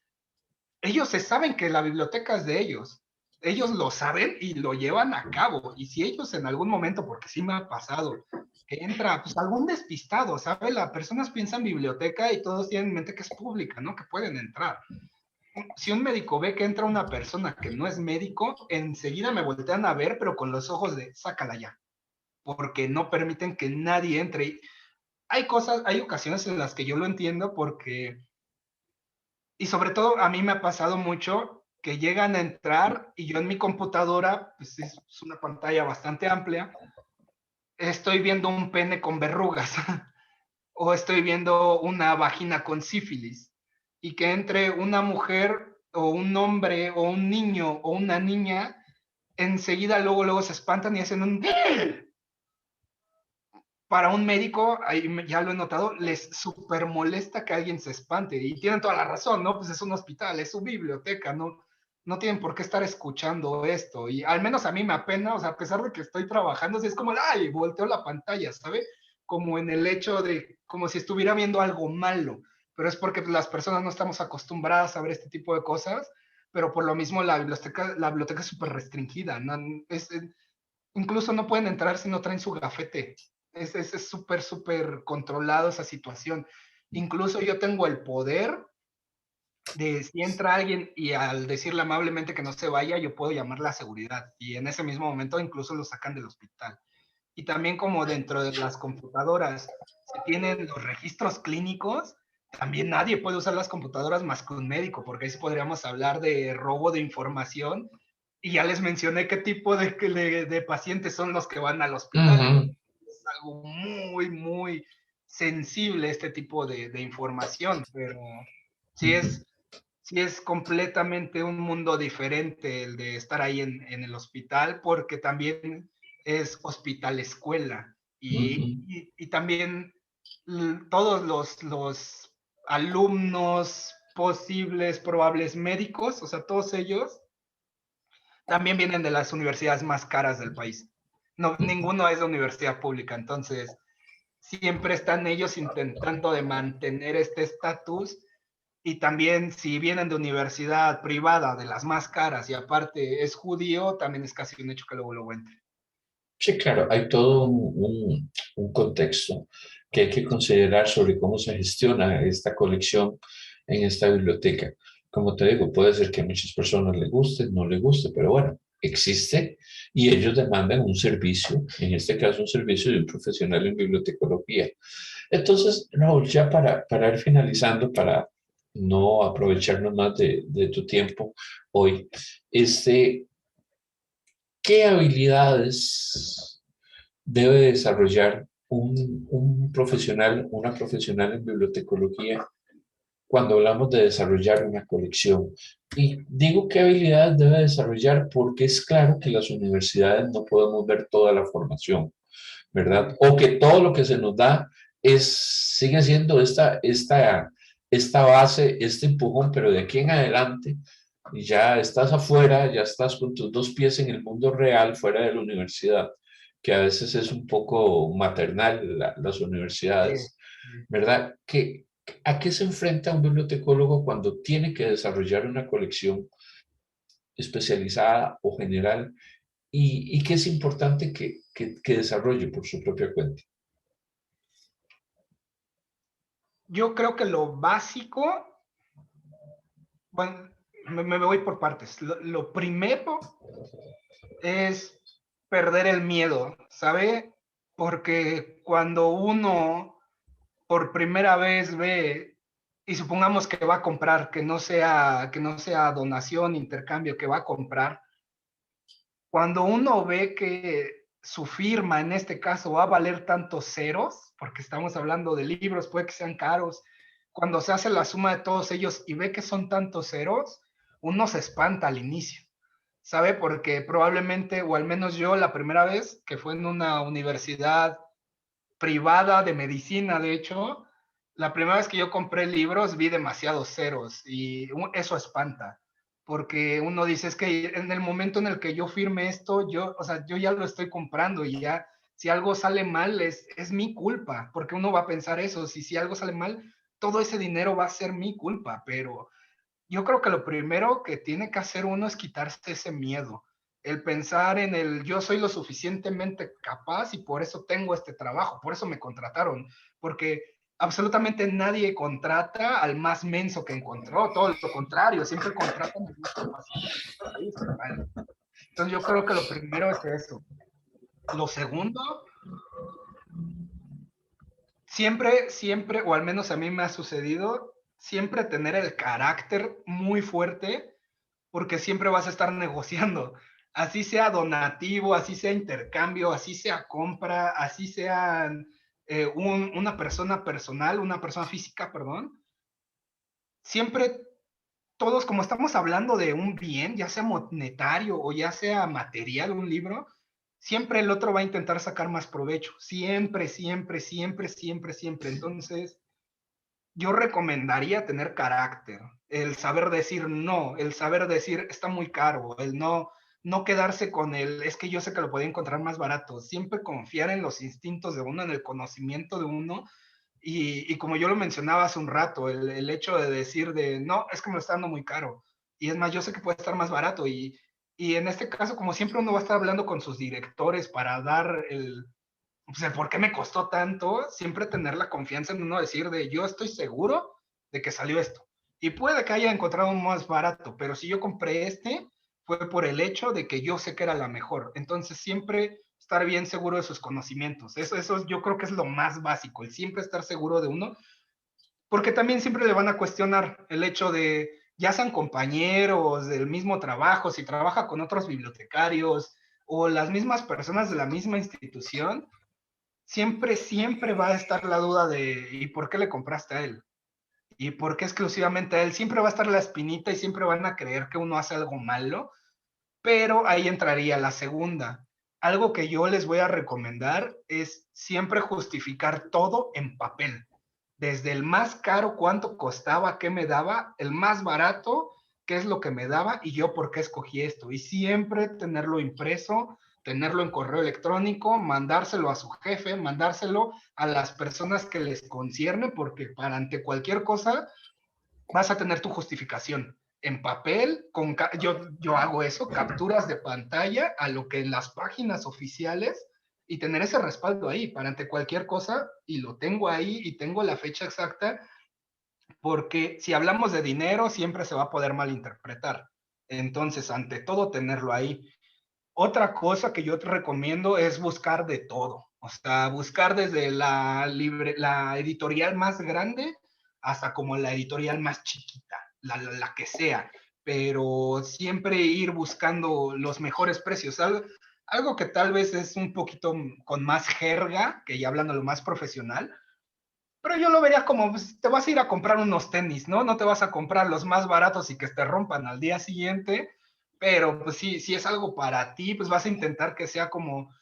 ellos se saben que la biblioteca es de ellos. Ellos lo saben y lo llevan a cabo. Y si ellos en algún momento, porque sí me ha pasado, que entra pues algún despistado, ¿sabe? Las personas piensan biblioteca y todos tienen en mente que es pública, ¿no? Que pueden entrar. Si un médico ve que entra una persona que no es médico, enseguida me voltean a ver, pero con los ojos de sácala ya, porque no permiten que nadie entre. Hay cosas, hay ocasiones en las que yo lo entiendo porque, y sobre todo a mí me ha pasado mucho que llegan a entrar y yo en mi computadora, pues es una pantalla bastante amplia, estoy viendo un pene con verrugas o estoy viendo una vagina con sífilis y que entre una mujer o un hombre o un niño o una niña, enseguida luego se espantan y hacen un para un médico, ya lo he notado, les súper molesta que alguien se espante. Y tienen toda la razón, ¿no? Pues es un hospital, es su biblioteca, no tienen por qué estar escuchando esto. Y al menos a mí me apena, o sea, a pesar de que estoy trabajando, es como, ay, volteo la pantalla, ¿sabe? Como en el hecho de, como si estuviera viendo algo malo. Pero es porque las personas no estamos acostumbradas a ver este tipo de cosas, pero por lo mismo la biblioteca es súper restringida, ¿no? Incluso no pueden entrar si no traen su gafete. Es súper, súper controlado esa situación. Incluso yo tengo el poder de si entra alguien y al decirle amablemente que no se vaya, yo puedo llamar la seguridad y en ese mismo momento incluso lo sacan del hospital. Y también como dentro de las computadoras se tienen los registros clínicos, también nadie puede usar las computadoras más que un médico, porque ahí sí podríamos hablar de robo de información y ya les mencioné qué tipo de pacientes son los que van al hospital. Ujú. Entonces, es algo muy, muy sensible este tipo de información, pero sí es completamente un mundo diferente el de estar ahí en el hospital, porque también es hospital escuela y también todos los alumnos posibles, probables médicos, o sea, todos ellos también vienen de las universidades más caras del país. No, ninguno es de universidad pública, entonces siempre están ellos intentando de mantener este estatus y también si vienen de universidad privada, de las más caras, y aparte es judío, también es casi un hecho que luego entre. Sí, claro, hay todo un contexto que hay que considerar sobre cómo se gestiona esta colección en esta biblioteca. Como te digo, puede ser que a muchas personas les guste, no les guste, pero bueno, existe y ellos demandan un servicio, en este caso un servicio de un profesional en bibliotecología. Entonces, Raúl, ya para ir finalizando, para no aprovecharnos más de tu tiempo hoy, este, ¿qué habilidades debe desarrollar un profesional, una profesional en bibliotecología cuando hablamos de desarrollar una colección? Y digo qué habilidades debe desarrollar porque es claro que las universidades no podemos ver toda la formación, ¿verdad? O que todo lo que se nos da sigue siendo esta base, este empujón, pero de aquí en adelante ya estás afuera, ya estás con tus dos pies en el mundo real, fuera de la universidad, que a veces es un poco maternal las Sí, universidades, sí. ¿verdad? ¿A qué se enfrenta un bibliotecólogo cuando tiene que desarrollar una colección especializada o general y qué es importante que desarrolle por su propia cuenta? Yo creo que lo básico, bueno, me voy por partes. Lo primero es perder el miedo, ¿sabe? Porque cuando uno por primera vez ve, y supongamos que va a comprar, que no sea donación, intercambio, que va a comprar, cuando uno ve que su firma en este caso va a valer tantos ceros, porque estamos hablando de libros, puede que sean caros, cuando se hace la suma de todos ellos y ve que son tantos ceros, uno se espanta al inicio, ¿sabe? Porque probablemente, o al menos yo la primera vez que fue en una universidad privada de medicina, de hecho, la primera vez que yo compré libros vi demasiados ceros y eso espanta, porque uno dice, es que en el momento en el que yo firme esto, o sea, yo ya lo estoy comprando y ya, si algo sale mal, es mi culpa, porque uno va a pensar eso, si algo sale mal, todo ese dinero va a ser mi culpa, pero yo creo que lo primero que tiene que hacer uno es quitarse ese miedo, el pensar en el yo soy lo suficientemente capaz y por eso tengo este trabajo, por eso me contrataron, porque absolutamente nadie contrata al más menso que encontró, todo lo contrario, siempre contratan al más capacitado. Ahí está mal. Entonces yo creo que lo primero es eso. Lo segundo, siempre, o al menos a mí me ha sucedido, siempre tener el carácter muy fuerte porque siempre vas a estar negociando. Así sea donativo, así sea intercambio, así sea compra, así sea una persona personal, una persona física, perdón. Siempre todos, como estamos hablando de un bien, ya sea monetario o ya sea material, un libro, siempre el otro va a intentar sacar más provecho. Siempre, siempre, siempre, siempre, siempre. Entonces, yo recomendaría tener carácter, el saber decir no, el saber decir está muy caro, el no quedarse con el es que yo sé que lo podía encontrar más barato, siempre confiar en los instintos de uno, en el conocimiento de uno y como yo lo mencionaba hace un rato, el hecho de decir de no, es que me lo está dando muy caro y es más, yo sé que puede estar más barato y en este caso, como siempre uno va a estar hablando con sus directores para dar pues, el por qué me costó tanto, siempre tener la confianza en uno decir de yo estoy seguro de que salió esto. Y puede que haya encontrado un más barato, pero si yo compré este, fue por el hecho de que yo sé que era la mejor. Entonces siempre estar bien seguro de sus conocimientos. Eso yo creo que es lo más básico, el siempre estar seguro de uno, porque también siempre le van a cuestionar el hecho de, ya sean compañeros del mismo trabajo, si trabaja con otros bibliotecarios o las mismas personas de la misma institución, siempre, siempre va a estar la duda de ¿y por qué le compraste a él? ¿Y por qué exclusivamente a él? Siempre va a estar la espinita y siempre van a creer que uno hace algo malo, pero ahí entraría la segunda. Algo que yo les voy a recomendar es siempre justificar todo en papel. Desde el más caro, cuánto costaba, qué me daba, el más barato, qué es lo que me daba y yo por qué escogí esto. Y siempre tenerlo impreso, tenerlo en correo electrónico, mandárselo a su jefe, mandárselo a las personas que les concierne, porque para ante cualquier cosa vas a tener tu justificación en papel, yo hago eso, capturas de pantalla a lo que en las páginas oficiales y tener ese respaldo ahí para ante cualquier cosa y lo tengo ahí y tengo la fecha exacta porque si hablamos de dinero siempre se va a poder malinterpretar. Entonces, ante todo, tenerlo ahí. Otra cosa que yo te recomiendo es buscar de todo. O sea, buscar desde la editorial más grande hasta como la editorial más chiquita, la que sea. Pero siempre ir buscando los mejores precios. algo que tal vez es un poquito con más jerga, que ya hablando lo más profesional, pero yo lo vería como, pues, te vas a ir a comprar unos tenis, ¿no? No te vas a comprar los más baratos y que te rompan al día siguiente, pero pues sí, si es algo para ti, pues vas a intentar que sea como,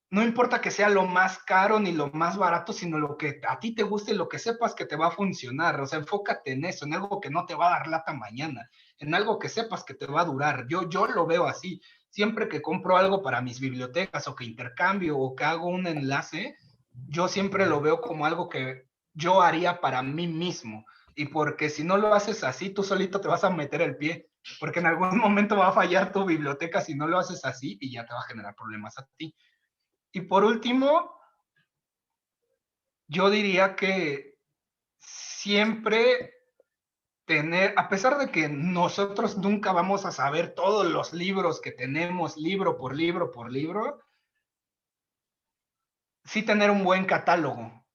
no importa que sea lo más caro ni lo más barato, sino lo que a ti te guste, lo que sepas que te va a funcionar. O sea, enfócate en eso, en algo que no te va a dar lata mañana, en algo que sepas que te va a durar. Yo lo veo así. Siempre que compro algo para mis bibliotecas o que intercambio o que hago un enlace, yo siempre lo veo como algo que yo haría para mí mismo. Y porque si no lo haces así, tú solito te vas a meter el pie, porque en algún momento va a fallar tu biblioteca si no lo haces así y ya te va a generar problemas a ti. Y por último, yo diría que siempre tener, a pesar de que nosotros nunca vamos a saber todos los libros que tenemos, libro por libro por libro, sí tener un buen catálogo,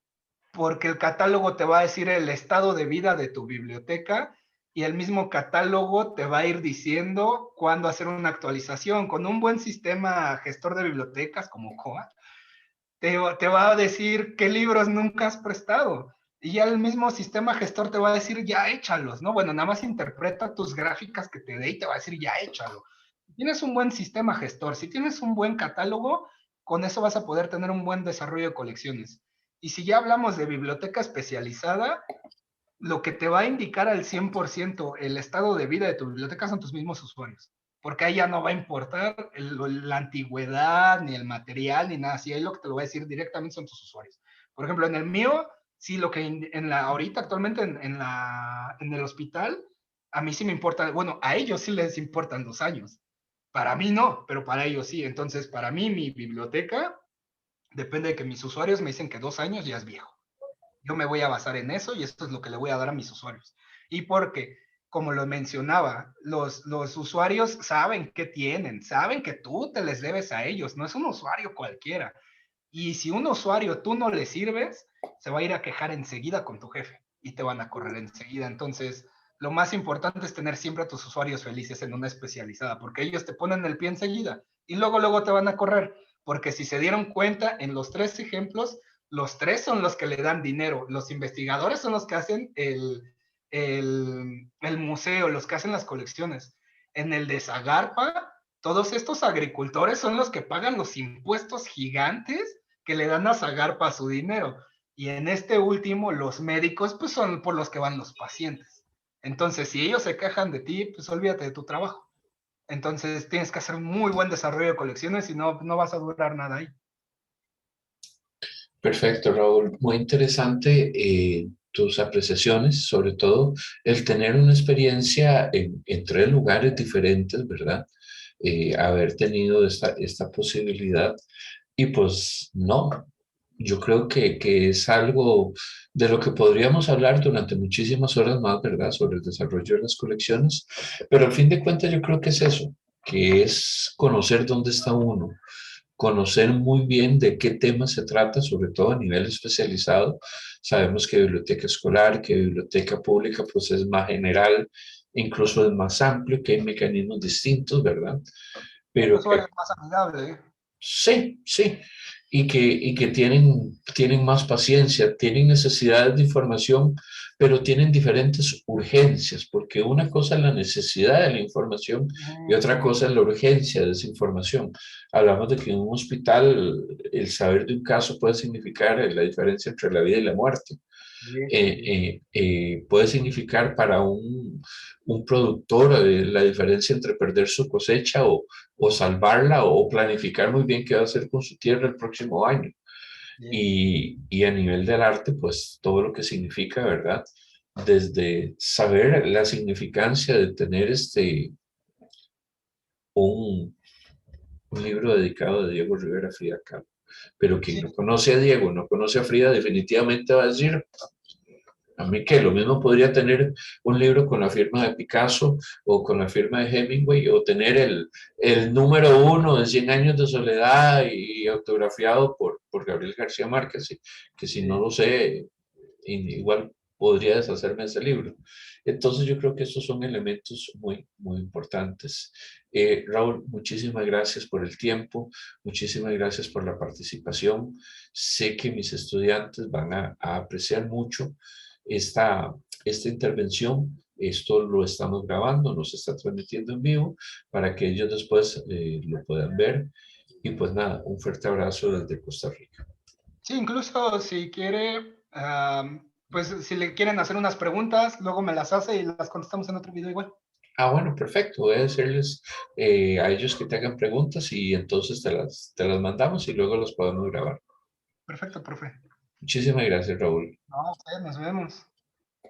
porque el catálogo te va a decir el estado de vida de tu biblioteca y el mismo catálogo te va a ir diciendo cuándo hacer una actualización. Con un buen sistema gestor de bibliotecas como COA, te va a decir qué libros nunca has prestado. Y ya el mismo sistema gestor te va a decir, ya échalos, ¿no? Bueno, nada más interpreta tus gráficas que te dé y te va a decir, ya échalo. Si tienes un buen sistema gestor, si tienes un buen catálogo, con eso vas a poder tener un buen desarrollo de colecciones. Y si ya hablamos de biblioteca especializada, lo que te va a indicar al 100% el estado de vida de tu biblioteca son tus mismos usuarios, porque ahí ya no va a importar la antigüedad, ni el material, ni nada así, ahí lo que te lo va a decir directamente son tus usuarios. Por ejemplo, en el mío, sí, lo que ahorita actualmente en el hospital, a mí sí me importa, bueno, a ellos sí les importan 2 años, para mí no, pero para ellos sí. Entonces, para mí, mi biblioteca depende de que mis usuarios me dicen que 2 años ya es viejo. Yo me voy a basar en eso y esto es lo que le voy a dar a mis usuarios. Y porque, como lo mencionaba, los usuarios saben qué tienen, saben que tú te les debes a ellos, no es un usuario cualquiera. Y si un usuario tú no le sirves, se va a ir a quejar enseguida con tu jefe y te van a correr enseguida. Entonces, lo más importante es tener siempre a tus usuarios felices en una especializada, porque ellos te ponen el pie enseguida y luego te van a correr, porque si se dieron cuenta en los 3 ejemplos, los 3 son los que le dan dinero, los investigadores son los que hacen el museo, los que hacen las colecciones. En el de Zagarpa, todos estos agricultores son los que pagan los impuestos gigantes que le dan a Zagarpa su dinero. Y en este último, los médicos, pues son por los que van los pacientes. Entonces, si ellos se quejan de ti, pues olvídate de tu trabajo. Entonces, tienes que hacer un muy buen desarrollo de colecciones y no vas a durar nada ahí. Perfecto, Raúl. Muy interesante tus apreciaciones, sobre todo el tener una experiencia en 3 lugares diferentes, ¿verdad? Haber tenido esta posibilidad. Y pues no, yo creo que es algo de lo que podríamos hablar durante muchísimas horas más, ¿verdad? Sobre el desarrollo de las colecciones. Pero al fin de cuentas yo creo que es eso, que es conocer dónde está uno, conocer muy bien de qué tema se trata, sobre todo a nivel especializado. Sabemos que biblioteca escolar, que biblioteca pública, pues es más general, incluso es más amplio, que hay mecanismos distintos, ¿verdad? El Pero que usuario es más amigable, ¿eh? sí, sí, y que tienen más paciencia, tienen necesidades de información, pero tienen diferentes urgencias, porque una cosa es la necesidad de la información y otra cosa es la urgencia de esa información. Hablamos de que en un hospital el saber de un caso puede significar la diferencia entre la vida y la muerte. Sí, sí. Puede significar para un productor la diferencia entre perder su cosecha o salvarla o planificar muy bien qué va a hacer con su tierra el próximo año. Sí. Y a nivel del arte, pues todo lo que significa, ¿verdad? Desde saber la significancia de tener un, un libro dedicado a Diego Rivera Frida Kahlo. Pero quien Sí, no conoce a Diego, no conoce a Frida, definitivamente va a decir, a mí que lo mismo podría tener un libro con la firma de Picasso o con la firma de Hemingway o tener el número 1 de Cien años de soledad y autografiado por Gabriel García Márquez, que si no sí. lo sé, igual podría deshacerme de ese libro. Entonces yo creo que estos son elementos muy, muy importantes. Raúl, muchísimas gracias por el tiempo, muchísimas gracias por la participación. Sé que mis estudiantes van a apreciar mucho esta intervención. Esto lo estamos grabando, nos está transmitiendo en vivo para que ellos después lo puedan ver. Y pues nada, un fuerte abrazo desde Costa Rica. Sí, incluso si quiere, pues si le quieren hacer unas preguntas, luego me las hace y las contestamos en otro video igual. Ah, bueno, perfecto. Voy a decirles a ellos que tengan preguntas y entonces te las mandamos y luego las podemos grabar. Perfecto, profe. Muchísimas gracias, Raúl. No, nos vemos.